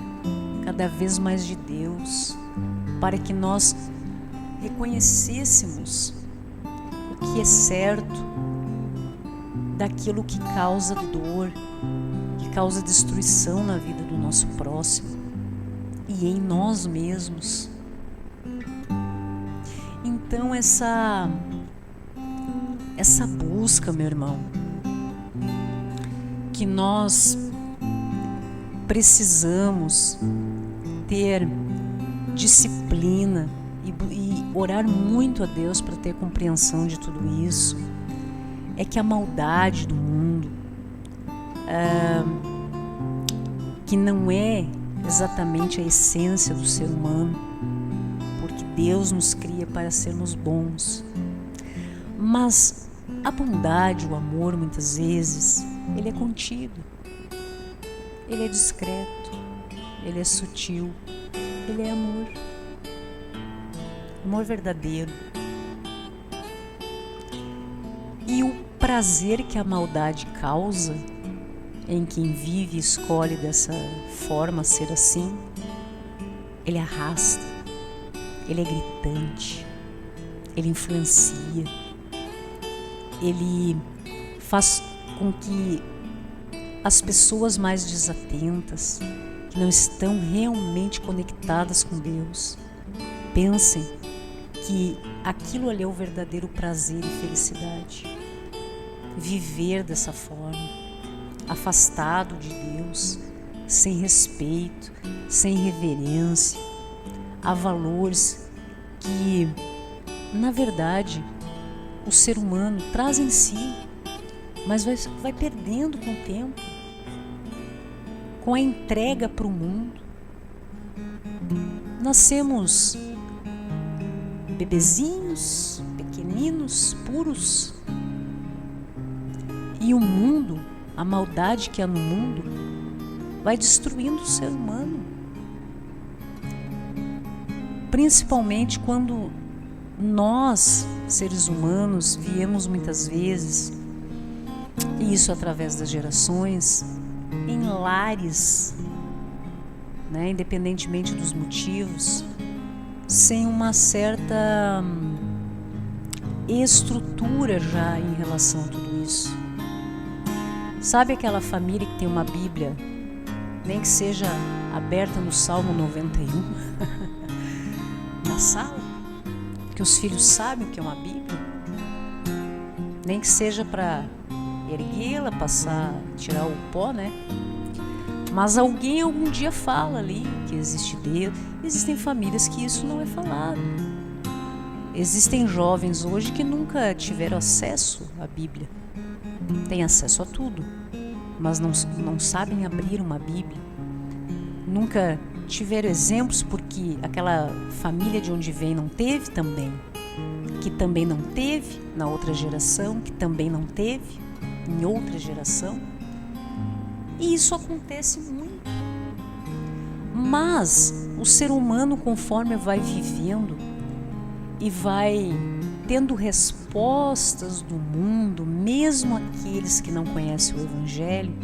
Cada vez mais de Deus, para que nós reconhecêssemos o que é certo daquilo que causa dor, que causa destruição na vida do nosso próximo e em nós mesmos. Então essa busca, meu irmão, que nós precisamos ter disciplina e orar muito a Deus para ter compreensão de tudo isso, é que a maldade do mundo, que não é exatamente a essência do ser humano, porque Deus nos cria para sermos bons, mas a bondade, o amor, muitas vezes, ele é contido, ele é discreto, ele é sutil, ele é amor, amor verdadeiro. E o prazer que a maldade causa em quem vive e escolhe dessa forma ser assim, ele arrasta, ele é gritante, ele influencia, ele faz com que as pessoas mais desatentas, que não estão realmente conectadas com Deus, pensem que aquilo ali é o verdadeiro prazer e felicidade. Viver dessa forma, afastado de Deus, sem respeito, sem reverência, a valores que, na verdade, o ser humano traz em si, mas vai perdendo com o tempo, com a entrega para o mundo. Nascemos bebezinhos, pequeninos, puros, e o mundo, a maldade que há no mundo, vai destruindo o ser humano. Principalmente quando nós, seres humanos, viemos muitas vezes, e isso através das gerações, em lares, né, independentemente dos motivos, sem uma certa estrutura já em relação a tudo isso. Sabe aquela família que tem uma Bíblia, nem que seja aberta no Salmo 91, na sala, que os filhos sabem o que é uma Bíblia, nem que seja para erguê-la, passar, tirar o pó, né? Mas alguém algum dia fala ali que existe Deus. Existem famílias que isso não é falado. Existem jovens hoje que nunca tiveram acesso à Bíblia. Têm acesso a tudo, mas não sabem abrir uma Bíblia. Nunca tiveram exemplos porque aquela família de onde vem não teve também, que também não teve na outra geração, que também não teve em outra geração. E isso acontece muito. Mas o ser humano, conforme vai vivendo e vai tendo respostas do mundo, mesmo aqueles que não conhecem o Evangelho,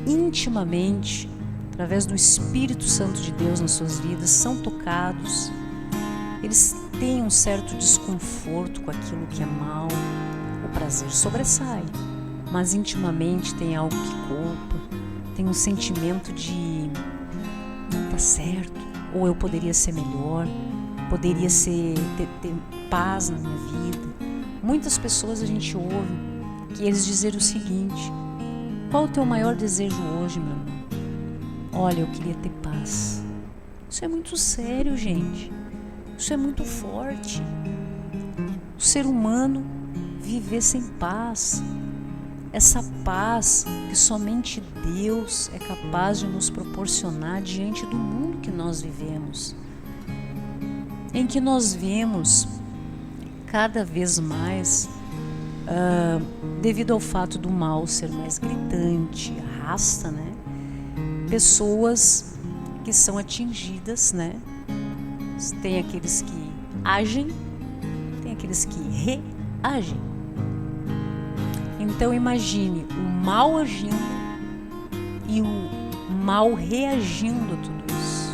intimamente, através do Espírito Santo de Deus nas suas vidas, são tocados. Eles têm um certo desconforto com aquilo que é mal, o prazer sobressai, mas intimamente tem algo que culpa, tem um sentimento de não tá certo, ou eu poderia ser melhor, poderia ter paz na minha vida. Muitas pessoas a gente ouve que eles dizem o seguinte: qual o teu maior desejo hoje, meu irmão? Olha, eu queria ter paz. Isso é muito sério, gente. Isso é muito forte. O ser humano viver sem paz, essa paz que somente Deus é capaz de nos proporcionar diante do mundo que nós vivemos, em que nós vemos cada vez mais, devido ao fato do mal ser mais gritante, arrasta, né? Pessoas que são atingidas, né? Tem aqueles que agem, tem aqueles que reagem. Então imagine o mal agindo e o mal reagindo a tudo isso.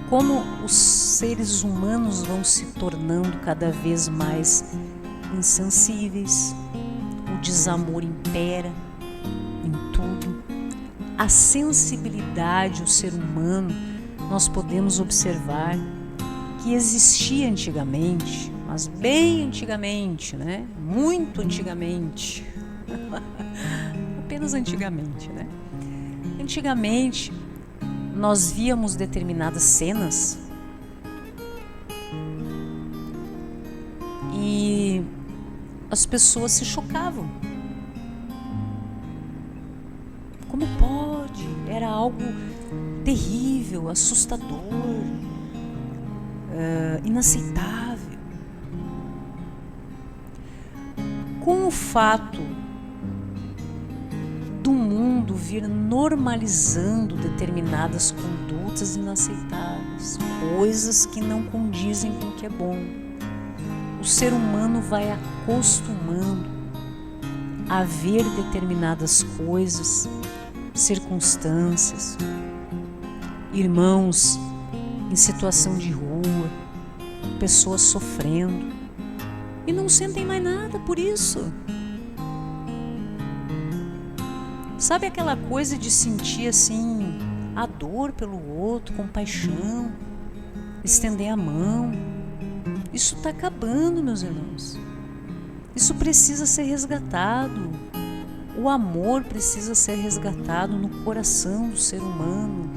Como os seres humanos vão se tornando cada vez mais insensíveis, o desamor impera em tudo. A sensibilidade, o ser humano, nós podemos observar que existia antigamente, mas bem antigamente, né? Muito antigamente, apenas antigamente, né? Antigamente, nós víamos determinadas cenas e as pessoas se chocavam. Como pode? Era algo terrível, assustador, inaceitável. Com o fato do mundo vir normalizando determinadas condutas inaceitáveis, coisas que não condizem com o que é bom, o ser humano vai acostumando a ver determinadas coisas, circunstâncias, irmãos em situação de rua, pessoas sofrendo e não sentem mais nada por isso. Sabe aquela coisa de sentir assim a dor pelo outro, compaixão, estender a mão? Isso está acabando, meus irmãos. Isso precisa ser resgatado. O amor precisa ser resgatado no coração do ser humano.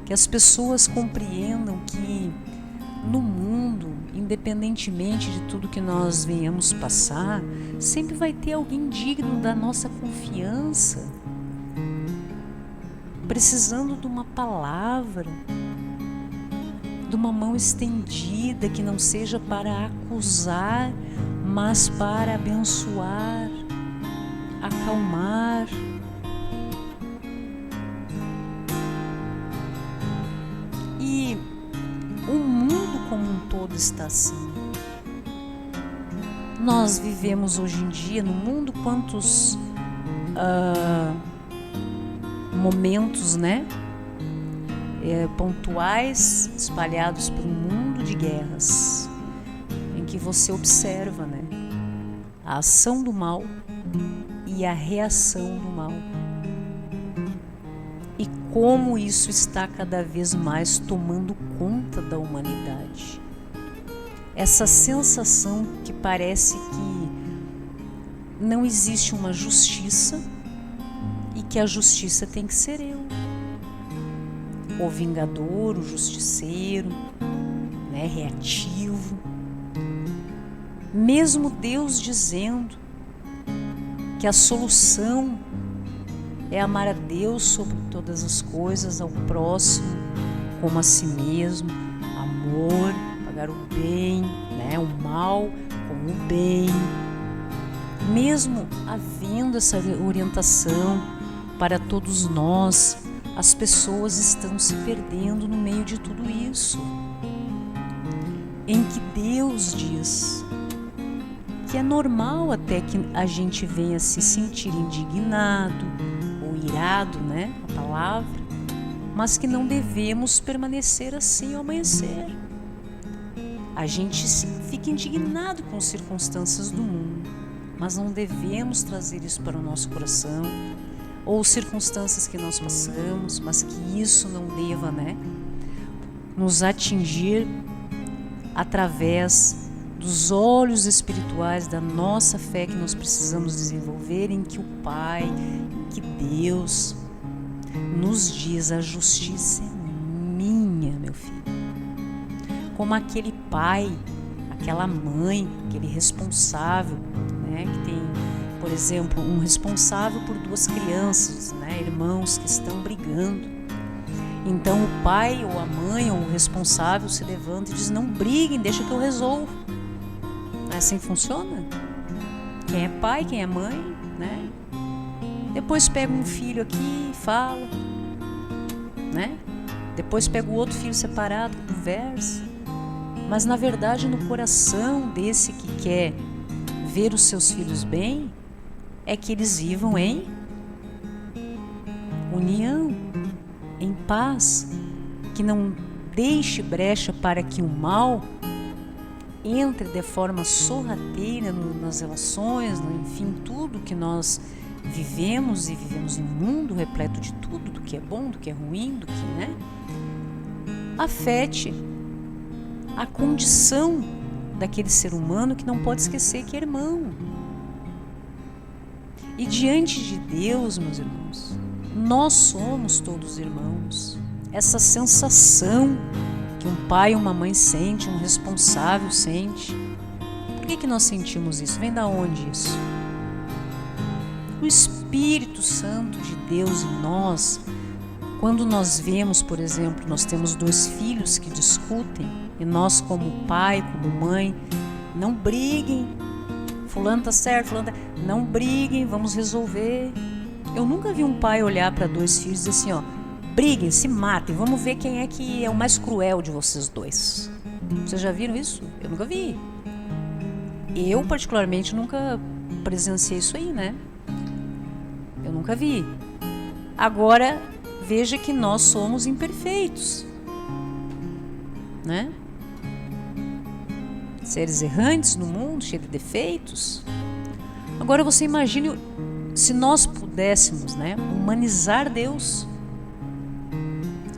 Que as pessoas compreendam que no mundo, independentemente de tudo que nós venhamos passar, sempre vai ter alguém digno da nossa confiança, precisando de uma palavra, de uma mão estendida que não seja para acusar, mas para abençoar, acalmar. E o mundo como um todo está assim. Nós vivemos hoje em dia no mundo quantos momentos, né? Pontuais espalhados pelo mundo de guerras, em que você observa, né, a ação do mal e a reação do mal, e como isso está cada vez mais tomando conta da humanidade. Essa sensação que parece que não existe uma justiça e que a justiça tem que ser eu. O vingador, o justiceiro, né, reativo. Mesmo Deus dizendo que a solução é amar a Deus sobre todas as coisas, ao próximo como a si mesmo, amor, pagar o bem, né, o mal como o bem. Mesmo havendo essa orientação para todos nós, as pessoas estão se perdendo no meio de tudo isso, em que Deus diz que é normal até que a gente venha se sentir indignado ou irado, né, a palavra, mas que não devemos permanecer assim ao amanhecer. A gente fica indignado com as circunstâncias do mundo, mas não devemos trazer isso para o nosso coração, ou circunstâncias que nós passamos, mas que isso não deva, né, nos atingir através dos olhos espirituais da nossa fé que nós precisamos desenvolver, em que o Pai, em que Deus nos diz: a justiça é minha, meu filho. Como aquele pai, aquela mãe, aquele responsável, né, que tem, por exemplo, um responsável por duas crianças, né, irmãos que estão brigando. Então o pai ou a mãe ou o responsável se levanta e diz: não briguem, deixa que eu resolvo. Não é assim que funciona? Quem é pai, quem é mãe, né? Depois pega um filho aqui e fala, né? Depois pega o outro filho separado, conversa. Mas na verdade, no coração desse que quer ver os seus filhos bem, é que eles vivam em união, em paz, que não deixe brecha para que o mal entre de forma sorrateira nas relações, enfim, tudo que nós vivemos e vivemos em um mundo repleto de tudo, do que é bom, do que é ruim, do que, afete a condição daquele ser humano que não pode esquecer que é irmão. E diante de Deus, meus irmãos, nós somos todos irmãos. Essa sensação que um pai e uma mãe sente, um responsável sente. Por que nós sentimos isso? Vem da onde isso? O Espírito Santo de Deus em nós, quando nós vemos, por exemplo, nós temos 2 filhos que discutem e nós como pai, como mãe, não briguem, fulano tá certo, fulano tá... não briguem, vamos resolver. Eu nunca vi um pai olhar para 2 filhos e dizer assim, briguem, se matem, vamos ver quem é que é o mais cruel de vocês 2. Vocês já viram isso? Eu nunca vi. Eu, particularmente, nunca presenciei isso aí, Eu nunca vi. Agora, veja que nós somos imperfeitos, Seres errantes no mundo, cheio de defeitos. Agora você imagine se nós pudéssemos, humanizar Deus.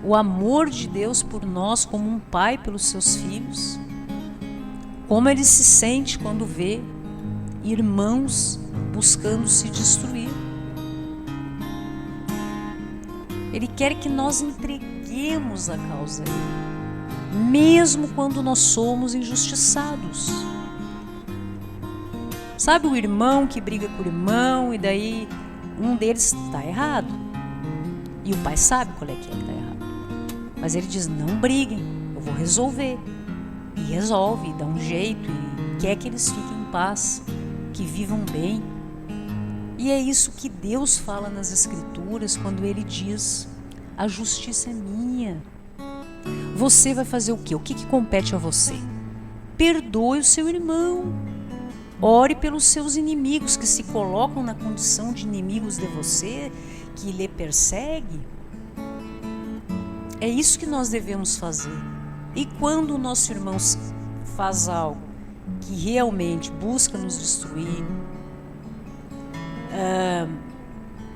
O amor de Deus por nós como um pai pelos seus filhos. Como ele se sente quando vê irmãos buscando se destruir. Ele quer que nós entreguemos a causa dele, mesmo quando nós somos injustiçados. Sabe o irmão que briga com o irmão e daí um deles está errado? E o pai sabe qual é que está errado. Mas ele diz, não briguem, eu vou resolver. E resolve, e dá um jeito, e quer que eles fiquem em paz, que vivam bem. E é isso que Deus fala nas Escrituras quando ele diz, a justiça é minha. Você vai fazer o quê? O que compete a você? Perdoe o seu irmão. Ore pelos seus inimigos que se colocam na condição de inimigos de você, que lhe persegue. É isso que nós devemos fazer. E quando o nosso irmão faz algo que realmente busca nos destruir,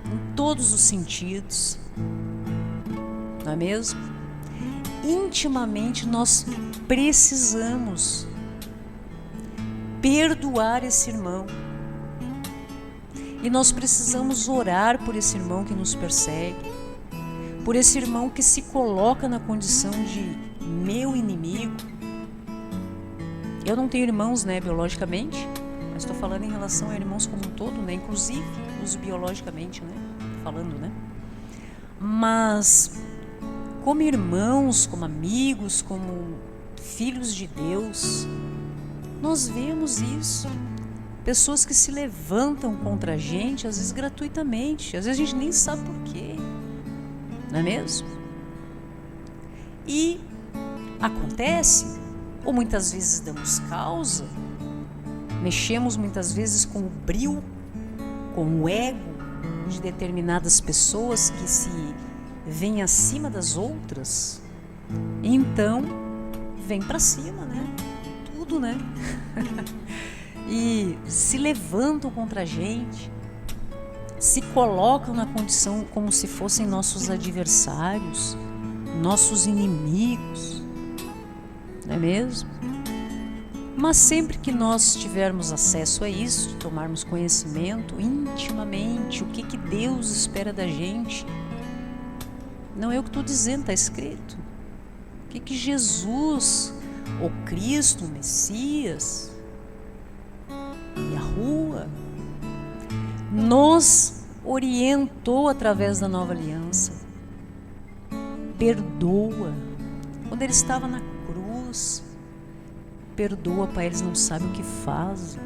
em todos os sentidos, não é mesmo? Intimamente nós precisamos perdoar esse irmão. E nós precisamos orar por esse irmão que nos persegue, por esse irmão que se coloca na condição de meu inimigo. Eu não tenho irmãos, biologicamente, mas estou falando em relação a irmãos como um todo, inclusive os biologicamente, falando, Mas como irmãos, como amigos, como filhos de Deus, nós vemos isso. Pessoas que se levantam contra a gente, às vezes gratuitamente, às vezes a gente nem sabe por quê, não é mesmo? E acontece, ou muitas vezes damos causa, mexemos muitas vezes com o brio, com o ego de determinadas pessoas que se veem acima das outras, então vem para cima, tudo, e se levantam contra a gente, se colocam na condição como se fossem nossos adversários, nossos inimigos, não é mesmo? Mas sempre que nós tivermos acesso a isso, tomarmos conhecimento intimamente, o que Deus espera da gente, não é o que estou dizendo, está escrito. O que Jesus, o Cristo, o Messias, Yahuwah, nos orientou através da nova aliança. Perdoa. Quando ele estava na cruz, perdoa, Pai, eles não sabem o que fazem.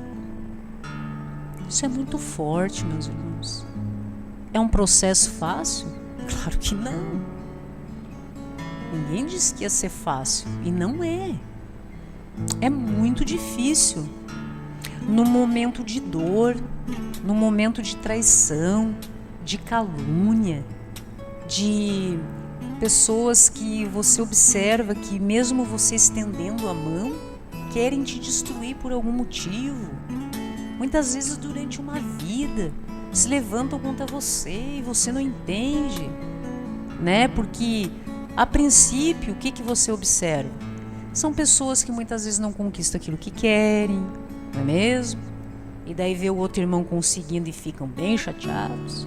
Isso é muito forte, meus irmãos. É um processo fácil? Claro que não. Ninguém disse que ia ser fácil, e não é. É muito difícil. No momento de dor, no momento de traição, de calúnia, de pessoas que você observa que mesmo você estendendo a mão, querem te destruir por algum motivo. Muitas vezes durante uma vida, se levantam contra você e você não entende, né? Porque a princípio, o que você observa? São pessoas que muitas vezes não conquistam aquilo que querem, não é mesmo? E daí vê o outro irmão conseguindo e ficam bem chateados.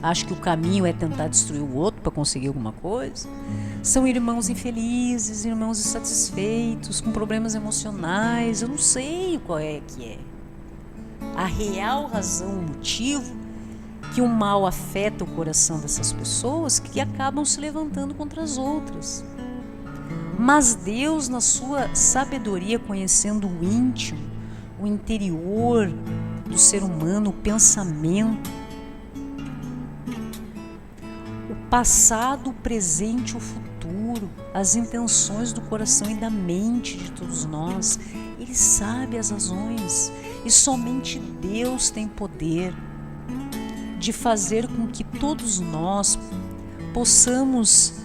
Acho que o caminho é tentar destruir o outro para conseguir alguma coisa. São irmãos infelizes, irmãos insatisfeitos, com problemas emocionais. Eu não sei qual é que é a real razão, o motivo que o mal afeta o coração dessas pessoas, que acabam se levantando contra as outras. Mas Deus, na sua sabedoria, conhecendo o íntimo, o interior do ser humano, o pensamento, o passado, o presente, o futuro, as intenções do coração e da mente de todos nós, Ele sabe as razões, e somente Deus tem poder de fazer com que todos nós possamos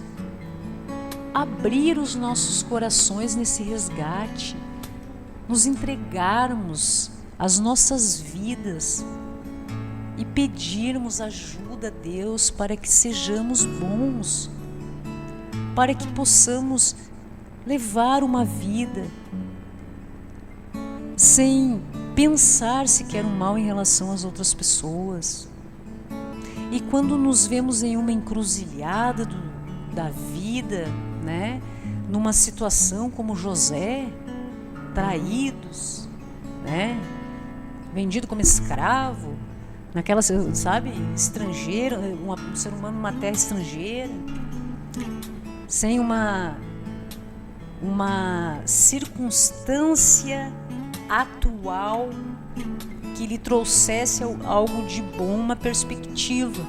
abrir os nossos corações nesse resgate, nos entregarmos as nossas vidas e pedirmos ajuda a Deus para que sejamos bons, para que possamos levar uma vida sem pensar sequer um mal em relação às outras pessoas. E quando nos vemos em uma encruzilhada da vida, né, numa situação como José, traídos, né, vendido como escravo, naquela, sabe, estrangeiro, um ser humano numa terra estrangeira, sem uma circunstância atual que lhe trouxesse algo de bom, uma perspectiva.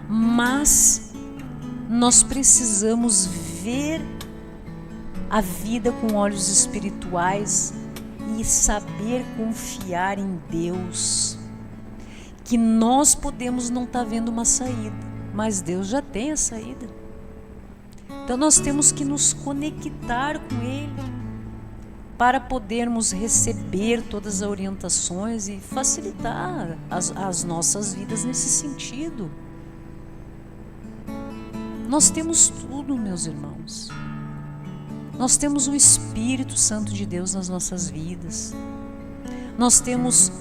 Mas nós precisamos ver a vida com olhos espirituais e saber confiar em Deus, que nós podemos não estar vendo uma saída, mas Deus já tem a saída. Então nós temos que nos conectar com Ele para podermos receber todas as orientações e facilitar as nossas vidas nesse sentido. Nós temos tudo, meus irmãos. Nós temos o Espírito Santo de Deus nas nossas vidas. Nós temos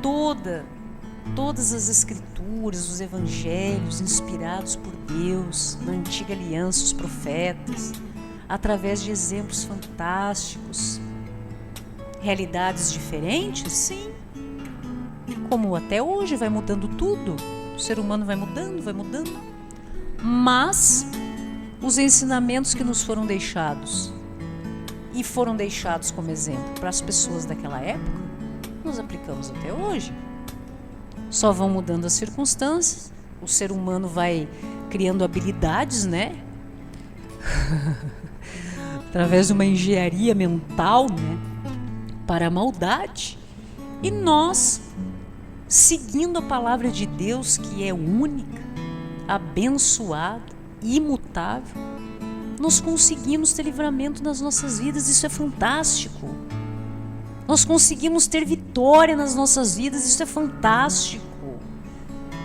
todas as escrituras, os evangelhos inspirados por Deus, na antiga aliança, os profetas, através de exemplos fantásticos, realidades diferentes, sim, como até hoje vai mudando tudo, o ser humano vai mudando, mas os ensinamentos que nos foram deixados e foram deixados como exemplo para as pessoas daquela época, nós aplicamos até hoje. Só vão mudando as circunstâncias, o ser humano vai criando habilidades, né? Através de uma engenharia mental, né? Para a maldade. E nós, seguindo a palavra de Deus, que é única, abençoada, imutável, nós conseguimos ter livramento nas nossas vidas. Isso é fantástico. Nós conseguimos ter vitória nas nossas vidas. Isso é fantástico.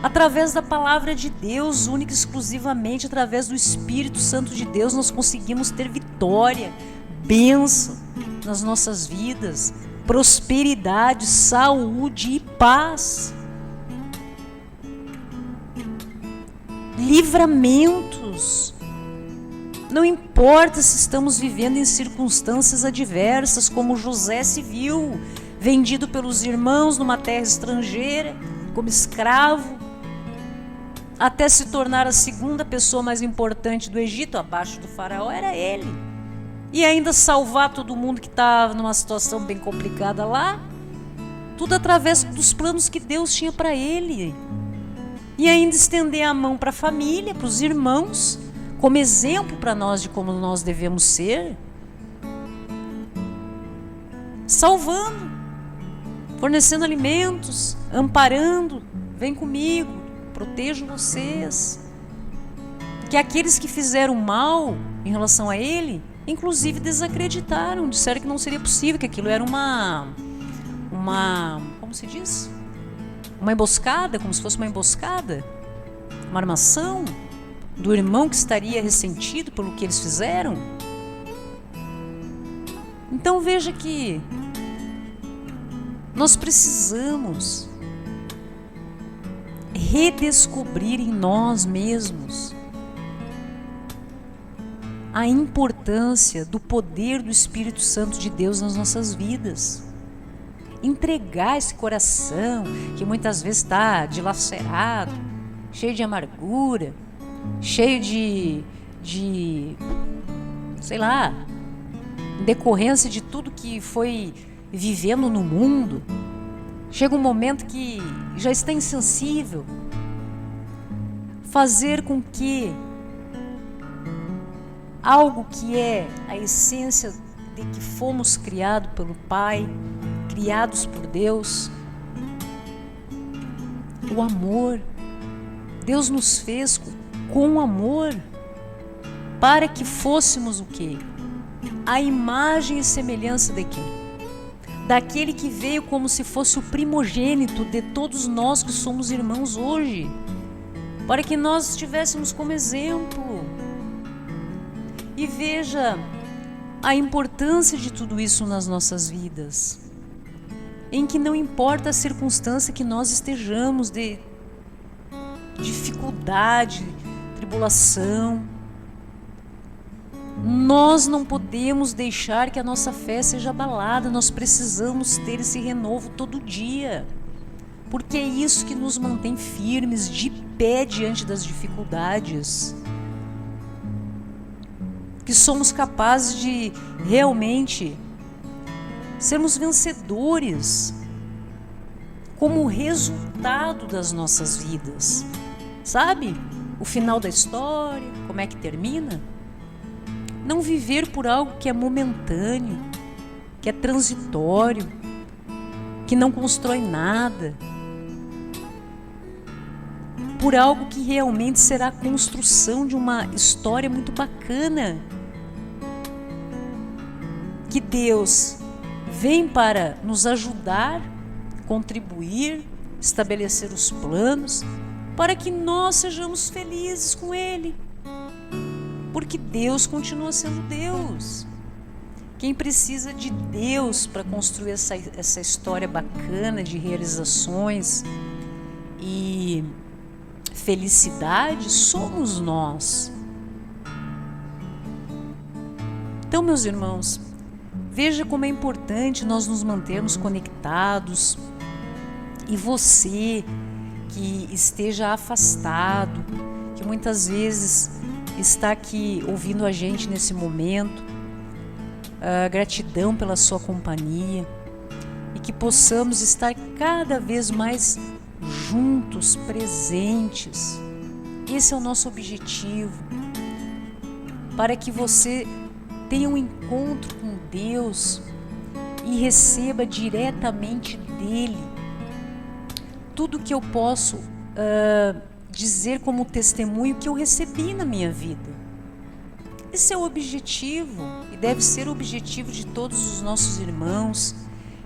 Através da palavra de Deus, única e exclusivamente através do Espírito Santo de Deus, nós conseguimos ter vitória, bênção nas nossas vidas, prosperidade, saúde e paz. Livramentos. Não importa se estamos vivendo em circunstâncias adversas, como José se viu, vendido pelos irmãos numa terra estrangeira, como escravo, até se tornar a segunda pessoa mais importante do Egito, abaixo do faraó, era ele. E ainda salvar todo mundo que estava numa situação bem complicada lá, tudo através dos planos que Deus tinha para ele. E ainda estender a mão para a família, para os irmãos, como exemplo para nós de como nós devemos ser, salvando, fornecendo alimentos, amparando. Vem comigo, protejo vocês. Que aqueles que fizeram mal em relação a ele, inclusive desacreditaram, disseram que não seria possível, que aquilo era uma como se diz? Uma emboscada, como se fosse uma emboscada, uma armação do irmão que estaria ressentido pelo que eles fizeram. Então veja que nós precisamos redescobrir em nós mesmos a importância do poder do Espírito Santo de Deus nas nossas vidas. Entregar esse coração que muitas vezes está dilacerado, cheio de amargura, cheio de sei lá, em decorrência de tudo que foi vivendo no mundo. Chega um momento que já está insensível. Fazer com que algo que é a essência de que fomos criados pelo Pai, criados por Deus, o amor. Deus nos fez com amor para que fôssemos o quê? A imagem e semelhança de quem? Daquele que veio como se fosse o primogênito de todos nós que somos irmãos hoje, para que nós estivéssemos como exemplo. E veja a importância de tudo isso nas nossas vidas, em que não importa a circunstância que nós estejamos, de dificuldade, tribulação, nós não podemos deixar que a nossa fé seja abalada. Nós precisamos ter esse renovo todo dia, porque é isso que nos mantém firmes, de pé diante das dificuldades, que somos capazes de realmente sermos vencedores como resultado das nossas vidas. Sabe? O final da história, como é que termina? Não viver por algo que é momentâneo, que é transitório, que não constrói nada, por algo que realmente será a construção de uma história muito bacana, que Deus vem para nos ajudar, contribuir, estabelecer os planos, para que nós sejamos felizes com Ele. Porque Deus continua sendo Deus. Quem precisa de Deus para construir essa história bacana de realizações e felicidade somos nós. Então, meus irmãos, veja como é importante nós nos mantermos conectados. E você que esteja afastado, que muitas vezes está aqui ouvindo a gente nesse momento, gratidão pela sua companhia, e que possamos estar cada vez mais juntos, presentes. Esse é o nosso objetivo, para que você tenha um encontro com Deus e receba diretamente dele tudo que eu posso dizer como testemunho que eu recebi na minha vida. Esse é o objetivo, e deve ser o objetivo de todos os nossos irmãos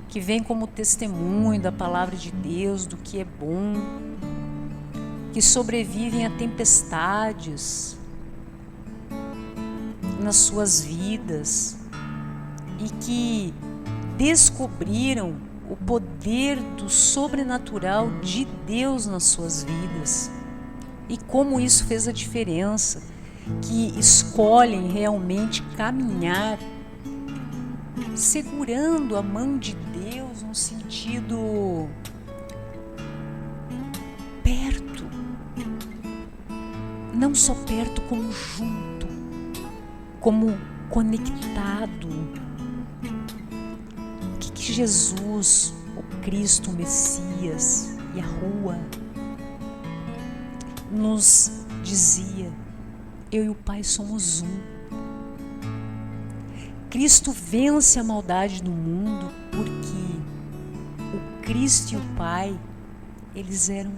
que vêm como testemunho da palavra de Deus, do que é bom, que sobrevivem a tempestades nas suas vidas e que descobriram o poder do sobrenatural de Deus nas suas vidas. E como isso fez a diferença, que escolhem realmente caminhar segurando a mão de Deus no sentido perto, não só perto, como junto, como conectado. O que Jesus, o Cristo, o Messias, Yahuwah, nos dizia: eu e o Pai somos um. Cristo vence a maldade do mundo porque o Cristo e o Pai, eles eram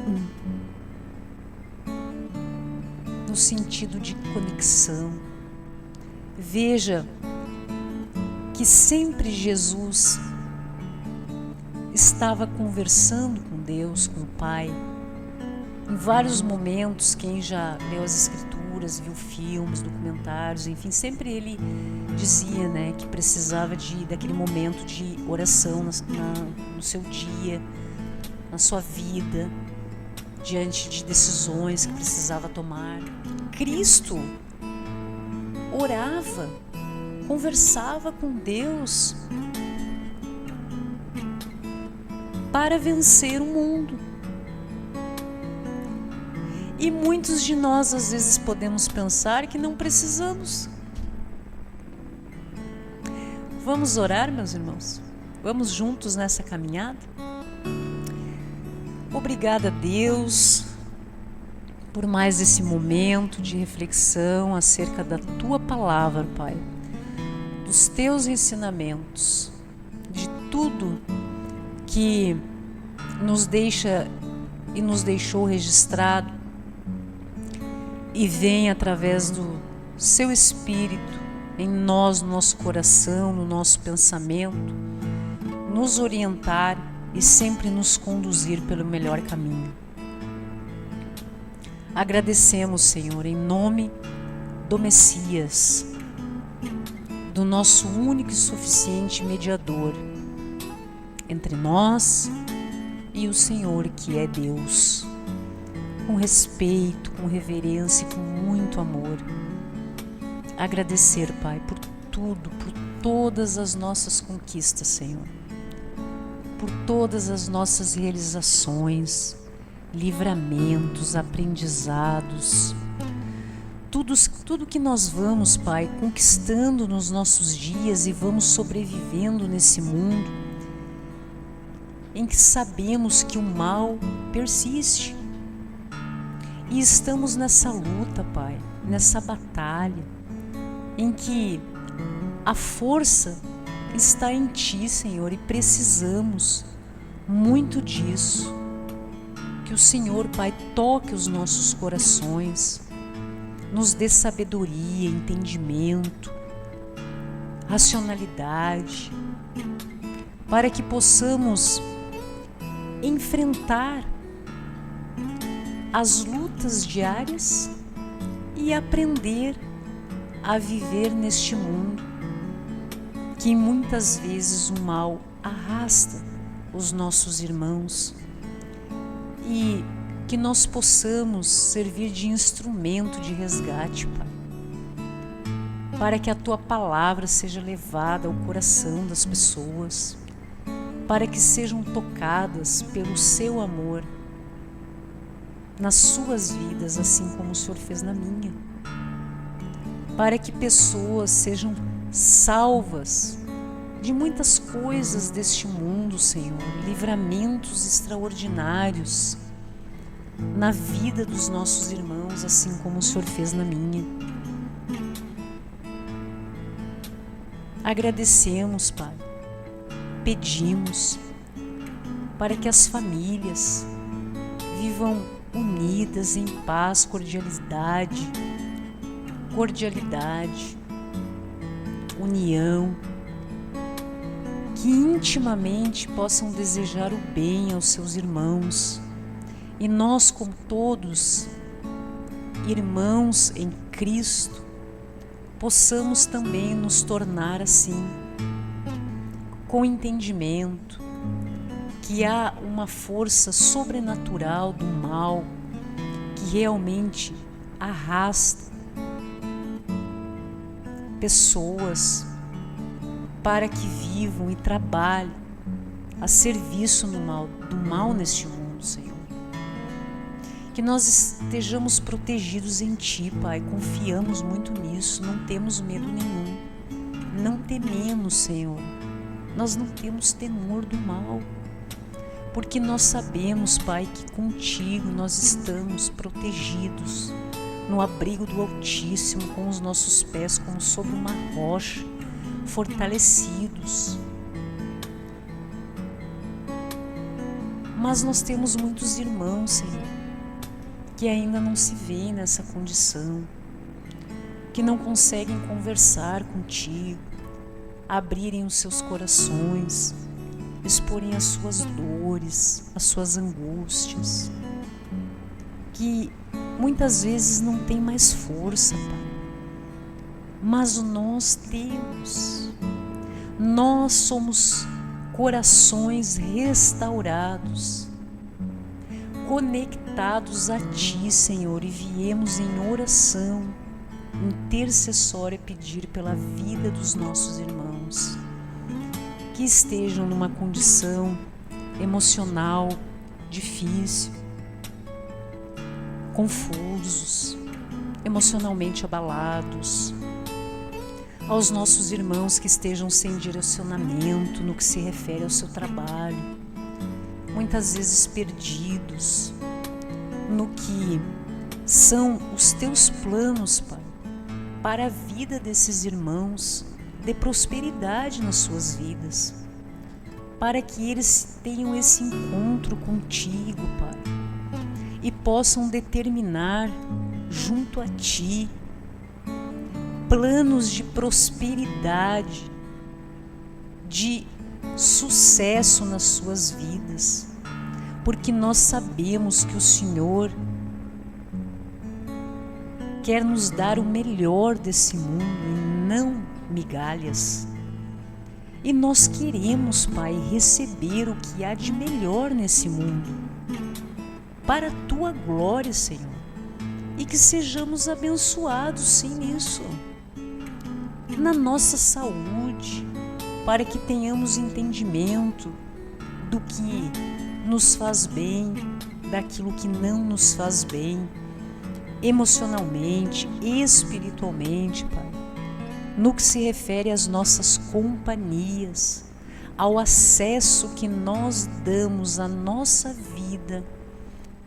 um, no sentido de conexão. Veja que sempre Jesus estava conversando com Deus, com o Pai. Em vários momentos, quem já leu as Escrituras, viu filmes, documentários, enfim, sempre ele dizia, né, que precisava daquele momento de oração no seu dia, na sua vida, diante de decisões que precisava tomar. Cristo orava, conversava com Deus para vencer o mundo. E muitos de nós às vezes podemos pensar que não precisamos. Vamos orar, meus irmãos? Vamos juntos nessa caminhada? Obrigada, Deus, por mais esse momento de reflexão acerca da Tua Palavra, Pai, dos Teus ensinamentos, de tudo que nos deixa e nos deixou registrado e vem através do Seu Espírito em nós, no nosso coração, no nosso pensamento, nos orientar e sempre nos conduzir pelo melhor caminho. Agradecemos, Senhor, em nome do Messias, do nosso único e suficiente mediador entre nós e o Senhor, que é Deus, com respeito, com reverência e com muito amor. Agradecer, Pai, por tudo, por todas as nossas conquistas, Senhor, por todas as nossas realizações, livramentos, aprendizados, tudo que nós vamos, Pai, conquistando nos nossos dias e vamos sobrevivendo nesse mundo em que sabemos que o mal persiste. E estamos nessa luta, Pai, nessa batalha, em que a força está em Ti, Senhor, e precisamos muito disso. Que o Senhor, Pai, toque os nossos corações, nos dê sabedoria, entendimento, racionalidade, para que possamos enfrentar as lutas diárias e aprender a viver neste mundo que muitas vezes o mal arrasta os nossos irmãos, e que nós possamos servir de instrumento de resgate, Pai, para que a Tua palavra seja levada ao coração das pessoas, para que sejam tocadas pelo Seu amor nas suas vidas, assim como o Senhor fez na minha, para que pessoas sejam salvas de muitas coisas deste mundo, Senhor, livramentos extraordinários na vida dos nossos irmãos, assim como o Senhor fez na minha. Agradecemos, Pai, pedimos para que as famílias vivam unidas em paz, cordialidade, união, que intimamente possam desejar o bem aos seus irmãos, e nós, como todos irmãos em Cristo, possamos também nos tornar assim, com entendimento que há uma força sobrenatural do mal que realmente arrasta pessoas para que vivam e trabalhem a serviço do mal neste mundo, Senhor. Que nós estejamos protegidos em Ti, Pai, confiamos muito nisso, não temos medo nenhum, não tememos, Senhor, nós não temos temor do mal, porque nós sabemos, Pai, que contigo nós estamos protegidos, no abrigo do Altíssimo, com os nossos pés como sobre uma rocha, fortalecidos. Mas nós temos muitos irmãos, Senhor, que ainda não se veem nessa condição, que não conseguem conversar contigo, abrirem os seus corações, exporem as suas dores, as suas angústias, que muitas vezes não tem mais força, Pai. Mas nós temos. Nós somos corações restaurados, conectados a Ti, Senhor, e viemos em oração intercessória pedir pela vida dos nossos irmãos que estejam numa condição emocional difícil, confusos, emocionalmente abalados, aos nossos irmãos que estejam sem direcionamento no que se refere ao seu trabalho, muitas vezes perdidos no que são os teus planos, Pai, para a vida desses irmãos, de prosperidade nas suas vidas, para que eles tenham esse encontro contigo, Pai, e possam determinar junto a Ti planos de prosperidade, de sucesso nas suas vidas, porque nós sabemos que o Senhor quer nos dar o melhor desse mundo e não migalhas. E nós queremos, Pai, receber o que há de melhor nesse mundo, para a Tua glória, Senhor, e que sejamos abençoados, sim, nisso, na nossa saúde, para que tenhamos entendimento do que nos faz bem, daquilo que não nos faz bem, emocionalmente, espiritualmente, Pai, no que se refere às nossas companhias, ao acesso que nós damos à nossa vida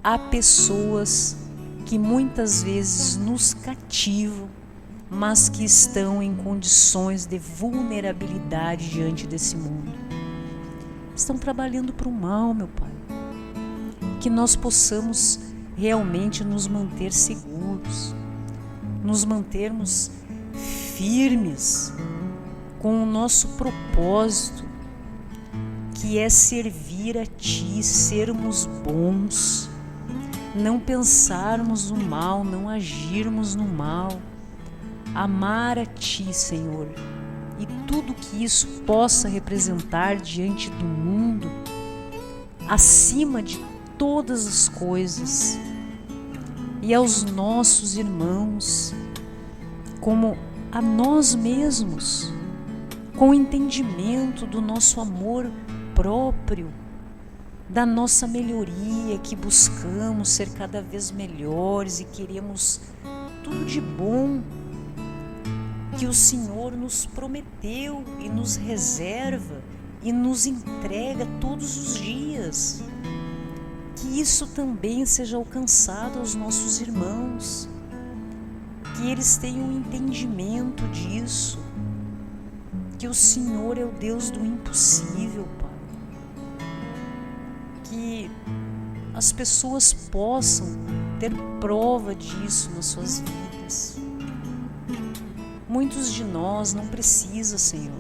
a pessoas que muitas vezes nos cativam, mas que estão em condições de vulnerabilidade diante desse mundo. Estão trabalhando para o mal, meu Pai. Que nós possamos realmente nos manter seguros, nos mantermos firmes com o nosso propósito, que é servir a Ti, sermos bons, não pensarmos no mal, não agirmos no mal, amar a Ti, Senhor, e tudo que isso possa representar diante do mundo, acima de todas as coisas, e aos nossos irmãos, como a nós mesmos, com o entendimento do nosso amor próprio, da nossa melhoria, que buscamos ser cada vez melhores e queremos tudo de bom que o Senhor nos prometeu e nos reserva e nos entrega todos os dias. Que isso também seja alcançado aos nossos irmãos, que eles tenham entendimento disso, que o Senhor é o Deus do impossível, Pai. Que as pessoas possam ter prova disso nas suas vidas. Muitos de nós não precisam, Senhor,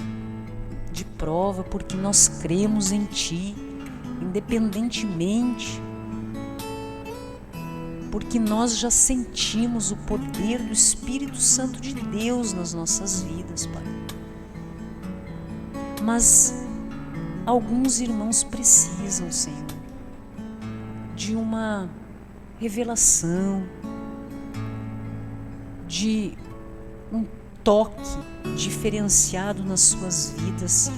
de prova, porque nós cremos em Ti, independentemente, porque nós já sentimos o poder do Espírito Santo de Deus nas nossas vidas, Pai. Mas alguns irmãos precisam, Senhor, de uma revelação, de um toque diferenciado nas suas vidas,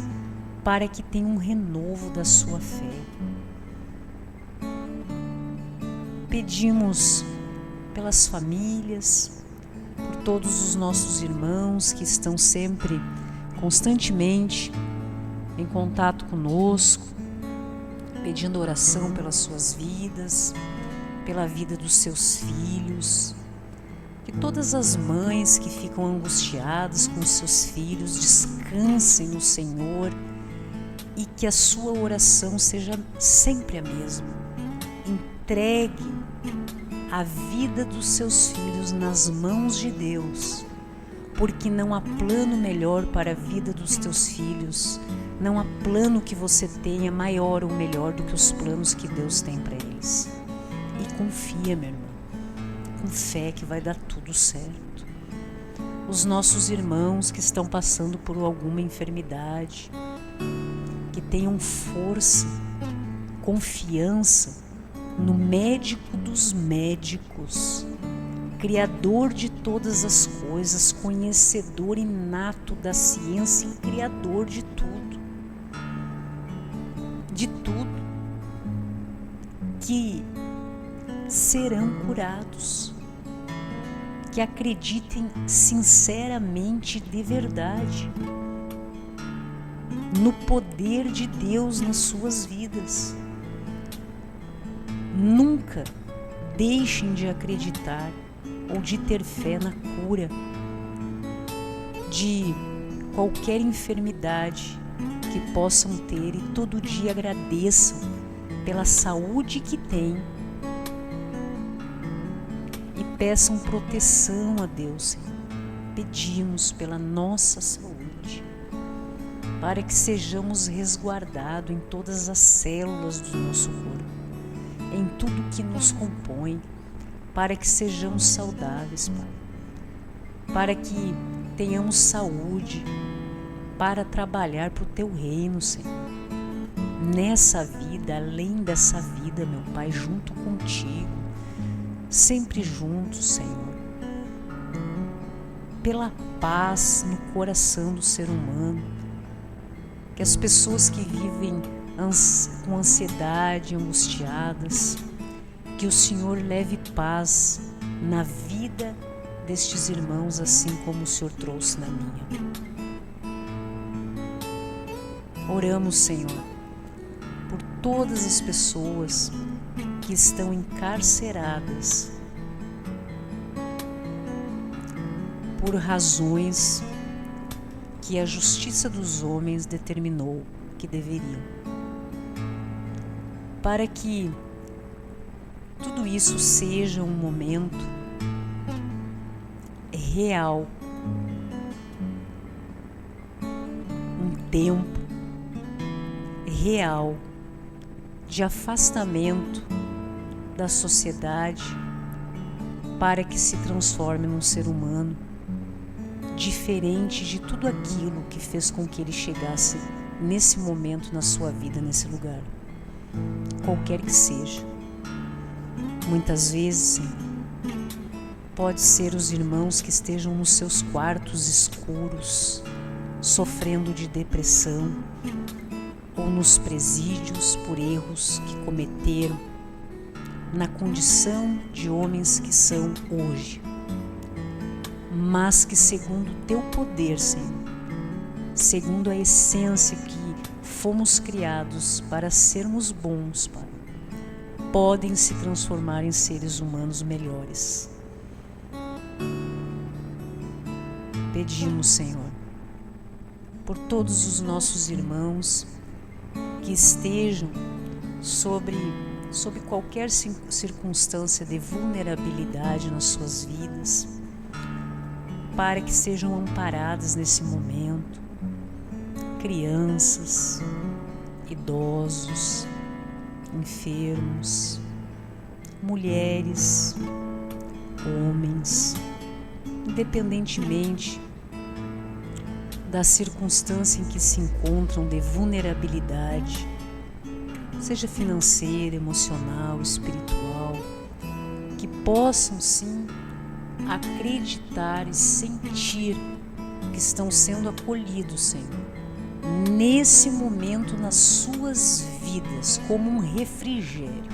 para que tenham um renovo da sua fé. Pedimos pelas famílias, por todos os nossos irmãos que estão sempre, constantemente em contato conosco, pedindo oração pelas suas vidas, pela vida dos seus filhos. Que todas as mães que ficam angustiadas com os seus filhos descansem no Senhor e que a sua oração seja sempre a mesma. Entregue a vida dos seus filhos nas mãos de Deus, porque não há plano melhor para a vida dos teus filhos, não há plano que você tenha maior ou melhor do que os planos que Deus tem para eles. E confia, meu irmão, com fé que vai dar tudo certo. Os nossos irmãos que estão passando por alguma enfermidade, que tenham força, confiança no médico dos médicos, Criador de todas as coisas, conhecedor inato da ciência e Criador de tudo, que serão curados, que acreditem sinceramente de verdade no poder de Deus nas suas vidas. Nunca deixem de acreditar ou de ter fé na cura de qualquer enfermidade que possam ter e todo dia agradeçam pela saúde que têm e peçam proteção a Deus, Senhor. Pedimos pela nossa saúde, para que sejamos resguardados em todas as células do nosso corpo, em tudo que nos compõe, para que sejamos saudáveis, Pai, para que tenhamos saúde para trabalhar para o Teu reino, Senhor. Nessa vida, além dessa vida, meu Pai, junto contigo, sempre juntos, Senhor, pela paz no coração do ser humano, que as pessoas que vivem com ansiedade, angustiadas, que o Senhor leve paz na vida destes irmãos, assim como o Senhor trouxe na minha. Oramos, Senhor, por todas as pessoas que estão encarceradas por razões que a justiça dos homens determinou que deveriam, para que tudo isso seja um momento real, um tempo real de afastamento da sociedade, para que se transforme num ser humano diferente de tudo aquilo que fez com que ele chegasse nesse momento na sua vida, nesse lugar, qualquer que seja. Muitas vezes, pode ser os irmãos que estejam nos seus quartos escuros, sofrendo de depressão, ou nos presídios por erros que cometeram, na condição de homens que são hoje, mas que segundo o Teu poder, Senhor, segundo a essência que fomos criados para sermos bons, Pai, podem se transformar em seres humanos melhores. Pedimos, Senhor, por todos os nossos irmãos que estejam sobre qualquer circunstância de vulnerabilidade nas suas vidas, para que sejam amparadas nesse momento, crianças, idosos, enfermos, mulheres, homens, independentemente da circunstância em que se encontram de vulnerabilidade, seja financeira, emocional, espiritual, que possam sim acreditar e sentir que estão sendo acolhidos, Senhor, nesse momento nas suas vidas como um refrigério,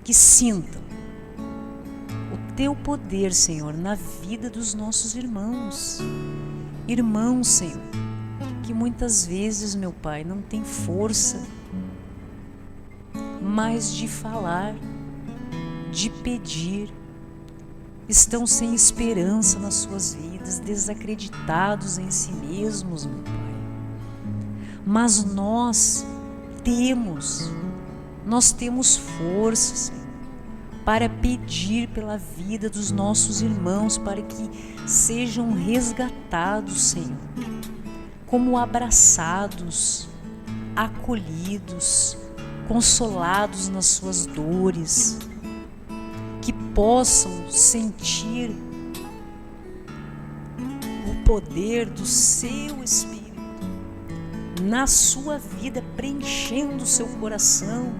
que sintam o Teu poder, Senhor, na vida dos nossos irmãos, Senhor, que muitas vezes, meu Pai, não tem força mas de falar, de pedir. Estão sem esperança nas suas vidas, desacreditados em si mesmos, meu Pai. Mas nós temos força, Senhor, para pedir pela vida dos nossos irmãos, para que sejam resgatados, Senhor, como abraçados, acolhidos, consolados nas suas dores, que possam sentir o poder do seu Espírito na sua vida, preenchendo o seu coração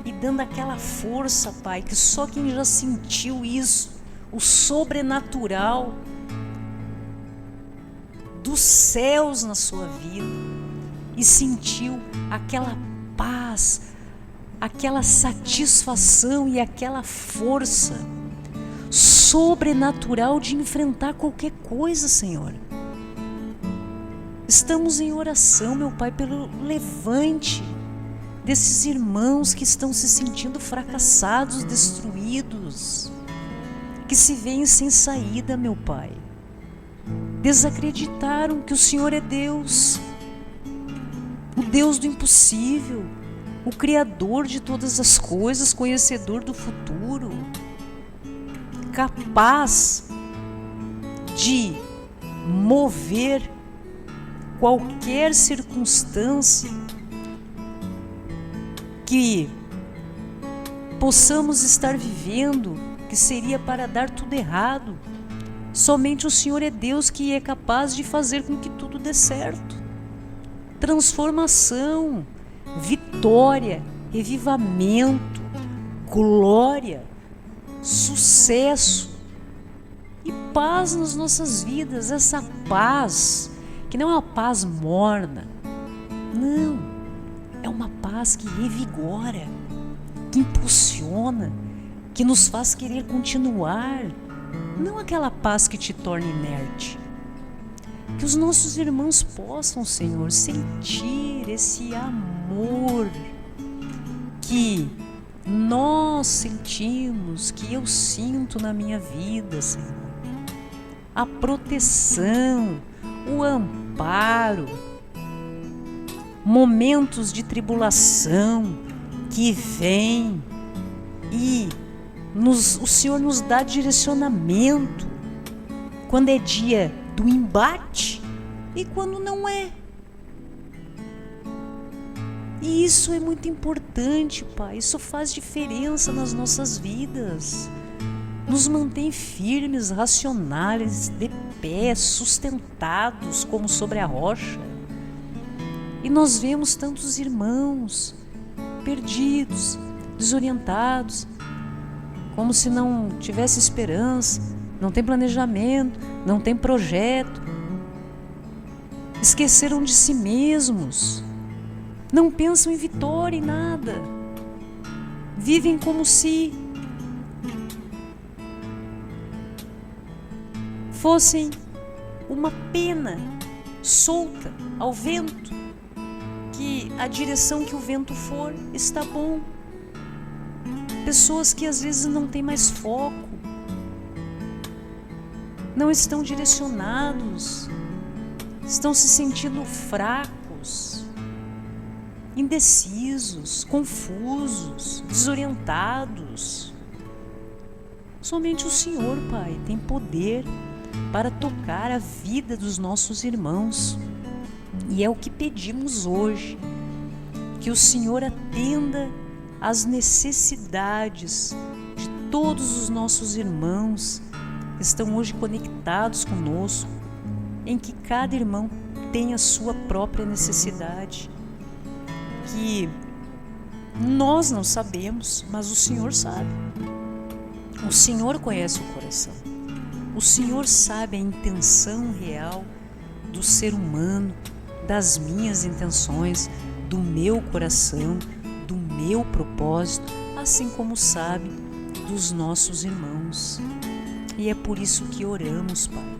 e dando aquela força, Pai, que só quem já sentiu isso, o sobrenatural dos céus na sua vida, e sentiu aquela paz, aquela satisfação e aquela força sobrenatural de enfrentar qualquer coisa, Senhor. Estamos em oração, meu Pai, pelo levante desses irmãos que estão se sentindo fracassados, destruídos, que se veem sem saída, meu Pai. Desacreditaram que o Senhor é Deus, o Deus do impossível, o Criador de todas as coisas, conhecedor do futuro, capaz de mover qualquer circunstância que possamos estar vivendo, que seria para dar tudo errado. Somente o Senhor é Deus que é capaz de fazer com que tudo dê certo. Transformação, vitória, revivamento, glória, sucesso e paz nas nossas vidas. Essa paz que não é uma paz morna, não, é uma paz que revigora, que impulsiona, que nos faz querer continuar, não aquela paz que te torna inerte. Que os nossos irmãos possam, Senhor, sentir esse amor que nós sentimos, que eu sinto na minha vida, Senhor. A proteção, o amparo, momentos de tribulação que vêm e o Senhor nos dá direcionamento quando é dia do embate e quando não é. E isso é muito importante, Pai. Isso faz diferença nas nossas vidas. Nos mantém firmes, racionais, de pé, sustentados como sobre a rocha. E nós vemos tantos irmãos perdidos, desorientados, como se não tivesse esperança, não tem planejamento, não tem projeto. Esqueceram de si mesmos, não pensam em vitória, em nada. Vivem como se fossem uma pena solta ao vento, que a direção que o vento for está bom. Pessoas que às vezes não têm mais foco, não estão direcionados, estão se sentindo fracos, indecisos, confusos, desorientados. Somente o Senhor, Pai, tem poder para tocar a vida dos nossos irmãos. E é o que pedimos hoje, que o Senhor atenda às necessidades de todos os nossos irmãos que estão hoje conectados conosco, em que cada irmão tem a sua própria necessidade, que nós não sabemos, mas o Senhor sabe. O Senhor conhece o coração. O Senhor sabe a intenção real do ser humano, das minhas intenções, do meu coração, do meu propósito, assim como sabe dos nossos irmãos. E é por isso que oramos, Pai.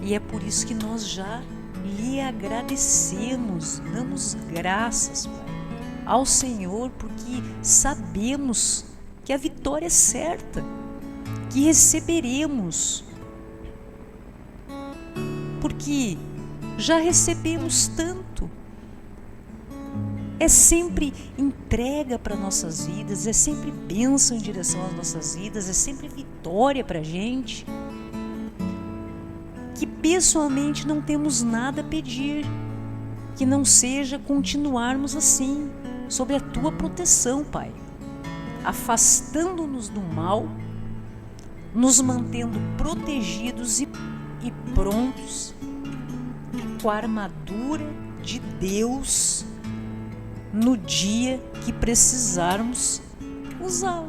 E é por isso que nós já lhe agradecemos, damos graças, Pai, ao Senhor, porque sabemos que a vitória é certa, que receberemos, porque já recebemos tanto. É sempre entrega para nossas vidas, é sempre bênção em direção às nossas vidas, é sempre vitória para a gente, que pessoalmente não temos nada a pedir, que não seja continuarmos assim, sob a Tua proteção, Pai, afastando-nos do mal, nos mantendo protegidos e prontos, com a armadura de Deus, no dia que precisarmos usá-la,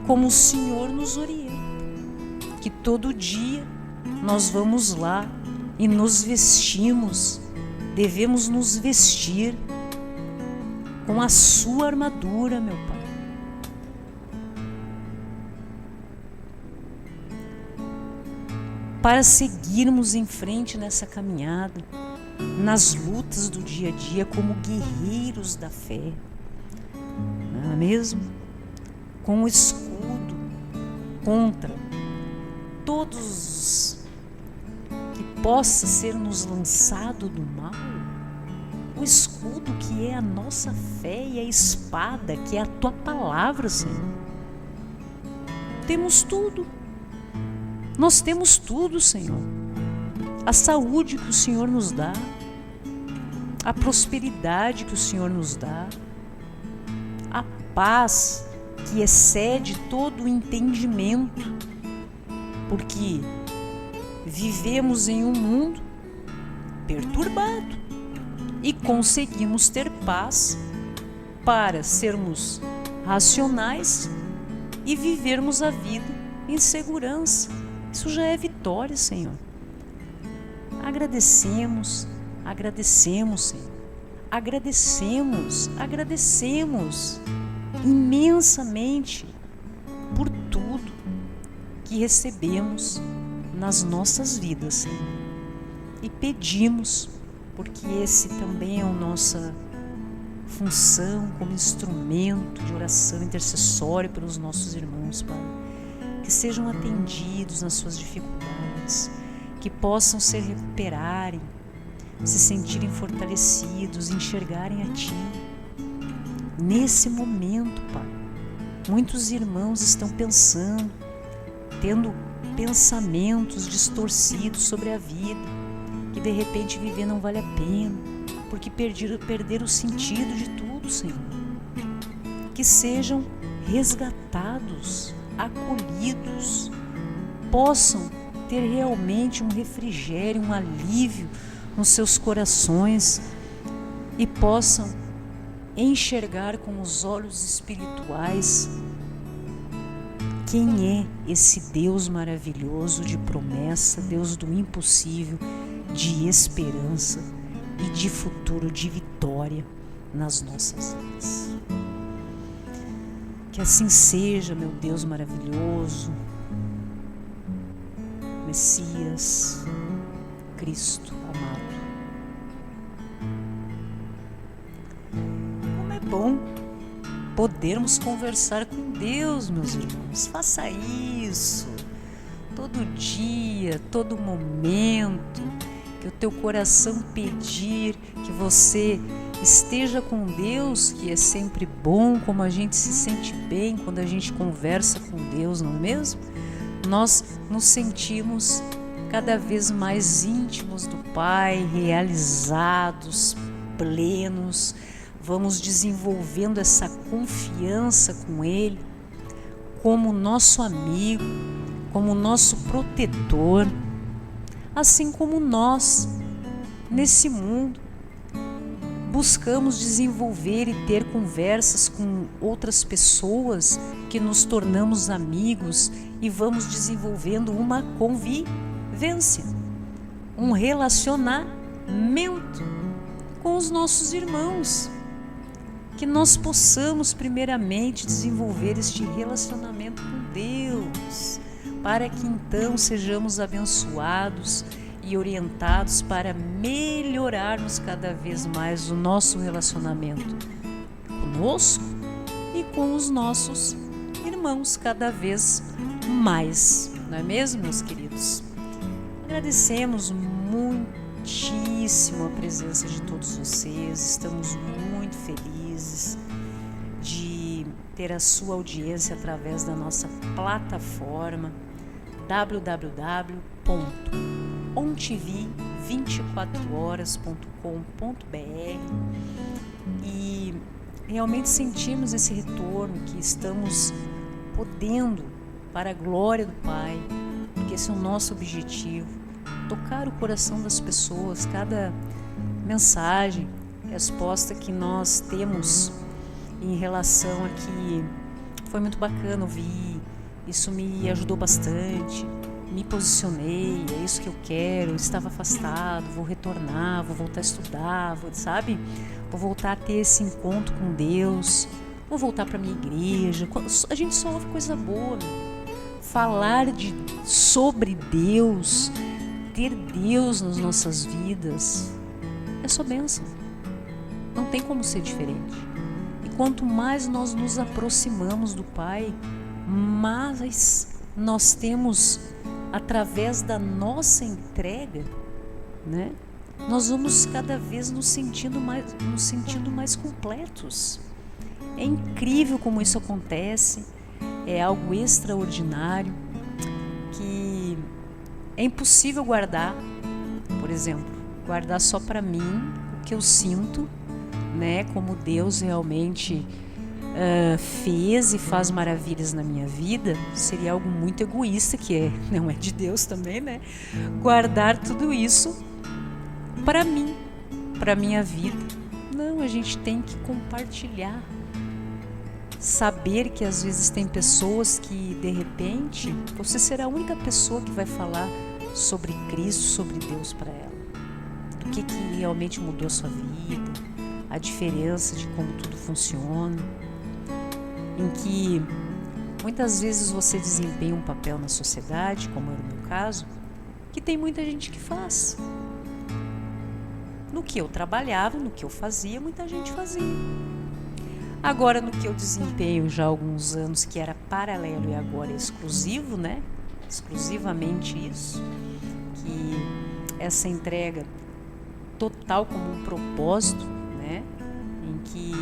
como o Senhor nos orienta, que todo dia nós vamos lá e nos vestimos, devemos nos vestir com a sua armadura, meu Pai. Para seguirmos em frente nessa caminhada, nas lutas do dia a dia, como guerreiros da fé, não é mesmo? Com o escudo contra todos que possa ser nos lançado do mal, o escudo que é a nossa fé e a espada que é a Tua palavra, Senhor. Temos tudo, nós temos tudo, Senhor. A saúde que o Senhor nos dá, a prosperidade que o Senhor nos dá, a paz que excede todo o entendimento, porque vivemos em um mundo perturbado e conseguimos ter paz para sermos racionais e vivermos a vida em segurança. Isso já é vitória, Senhor. Agradecemos, Senhor. Agradecemos imensamente por tudo que recebemos nas nossas vidas, Senhor. E pedimos, porque esse também é a nossa função como instrumento de oração intercessória pelos nossos irmãos, Pai. Que sejam atendidos nas suas dificuldades, que possam se recuperarem, se sentirem fortalecidos, enxergarem a Ti. Nesse momento, Pai, muitos irmãos estão pensando, tendo pensamentos distorcidos sobre a vida, que de repente viver não vale a pena, porque perderam o sentido de tudo, Senhor. Que sejam resgatados, acolhidos, possam ter realmente um refrigério, um alívio nos seus corações e possam enxergar com os olhos espirituais quem é esse Deus maravilhoso de promessa, Deus do impossível, de esperança e de futuro, de vitória nas nossas vidas. Que assim seja, meu Deus maravilhoso, Messias, Cristo amado. Como é bom podermos conversar com Deus, meus irmãos. Faça isso todo dia, todo momento que o teu coração pedir, que você esteja com Deus, que é sempre bom, como a gente se sente bem quando a gente conversa com Deus, não é mesmo? Nós nos sentimos cada vez mais íntimos do Pai, realizados, plenos, vamos desenvolvendo essa confiança com Ele como nosso amigo, como nosso protetor, assim como nós, nesse mundo, buscamos desenvolver e ter conversas com outras pessoas que nos tornamos amigos e vamos desenvolvendo uma convivência, um relacionamento com os nossos irmãos. Que nós possamos primeiramente desenvolver este relacionamento com Deus, para que então sejamos abençoados e orientados para melhorarmos cada vez mais o nosso relacionamento conosco e com os nossos irmãos cada vez mais, não é mesmo, meus queridos? Agradecemos muitíssimo a presença de todos vocês, estamos muito felizes de ter a sua audiência através da nossa plataforma www.ontv24horas.com.br e realmente sentimos esse retorno que estamos podendo, para a glória do Pai, porque esse é o nosso objetivo, tocar o coração das pessoas. Cada mensagem, resposta que nós temos em relação a que foi muito bacana ouvir, isso me ajudou bastante, me posicionei, é isso que eu quero, eu estava afastado, vou retornar, vou voltar a estudar, vou voltar a ter esse encontro com Deus, vou voltar para minha igreja. A gente só ouve coisa boa, falar sobre Deus, ter Deus nas nossas vidas, é só bênção, não tem como ser diferente. E quanto mais nós nos aproximamos do Pai, mais nós temos, através da nossa entrega, né? Nós vamos cada vez nos sentindo mais completos. É incrível como isso acontece, é algo extraordinário que é impossível guardar. Por exemplo, guardar só para mim o que eu sinto, né? Como Deus realmente fez e faz maravilhas na minha vida, seria algo muito egoísta, que não é de Deus também, né? Guardar tudo isso para mim, para minha vida. Não, a gente tem que compartilhar. Saber que às vezes tem pessoas que, de repente, você será a única pessoa que vai falar sobre Cristo, sobre Deus para ela. Do que realmente mudou a sua vida, a diferença de como tudo funciona, em que muitas vezes você desempenha um papel na sociedade, como era o meu caso, que tem muita gente que faz. No que eu trabalhava, no que eu fazia, muita gente fazia. Agora, no que eu desempenho já há alguns anos, que era paralelo e agora é exclusivo, né? Exclusivamente isso, que essa entrega total como um propósito, né? Em que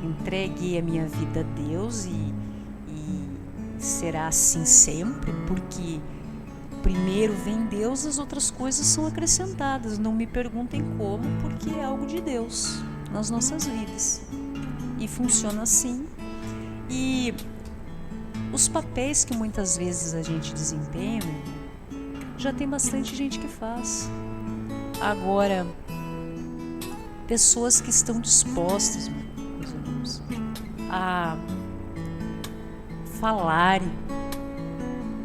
entreguei a minha vida a Deus e será assim sempre, porque primeiro vem Deus, as outras coisas são acrescentadas. Não me perguntem como, porque é algo de Deus nas nossas vidas. E funciona assim. E os papéis que muitas vezes a gente desempenha, já tem bastante gente que faz. Agora, pessoas que estão dispostas, meus irmãos, a falarem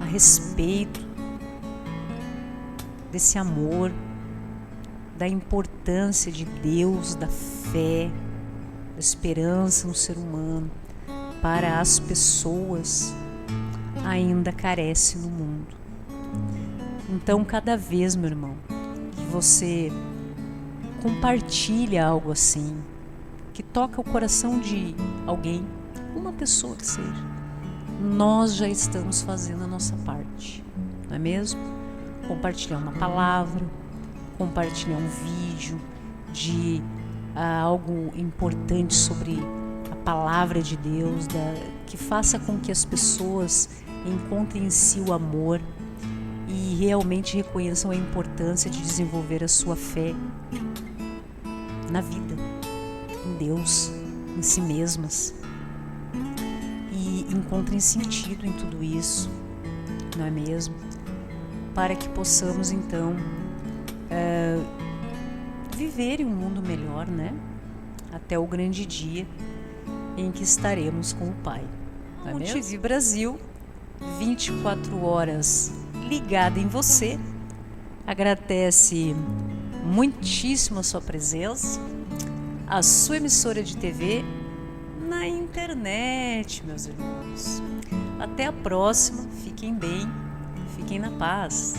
a respeito desse amor, da importância de Deus, da fé, da esperança no ser humano para as pessoas, ainda carece no mundo. Então, cada vez, meu irmão, que você compartilha algo assim, que toca o coração de alguém, uma pessoa que seja, nós já estamos fazendo a nossa parte, não é mesmo? Compartilhar uma palavra, compartilhar um vídeo de algo importante sobre a palavra de Deus, que faça com que as pessoas encontrem em si o amor e realmente reconheçam a importância de desenvolver a sua fé na vida, em Deus, em si mesmas, e encontrem sentido em tudo isso, não é mesmo? Para que possamos então viver em um mundo melhor, né? Até o grande dia em que estaremos com o Pai. A ONTV Brasil, 24 horas ligada em você, agradece muitíssimo a sua presença, a sua emissora de TV na internet, meus irmãos. Até a próxima, fiquem bem, fiquem na paz.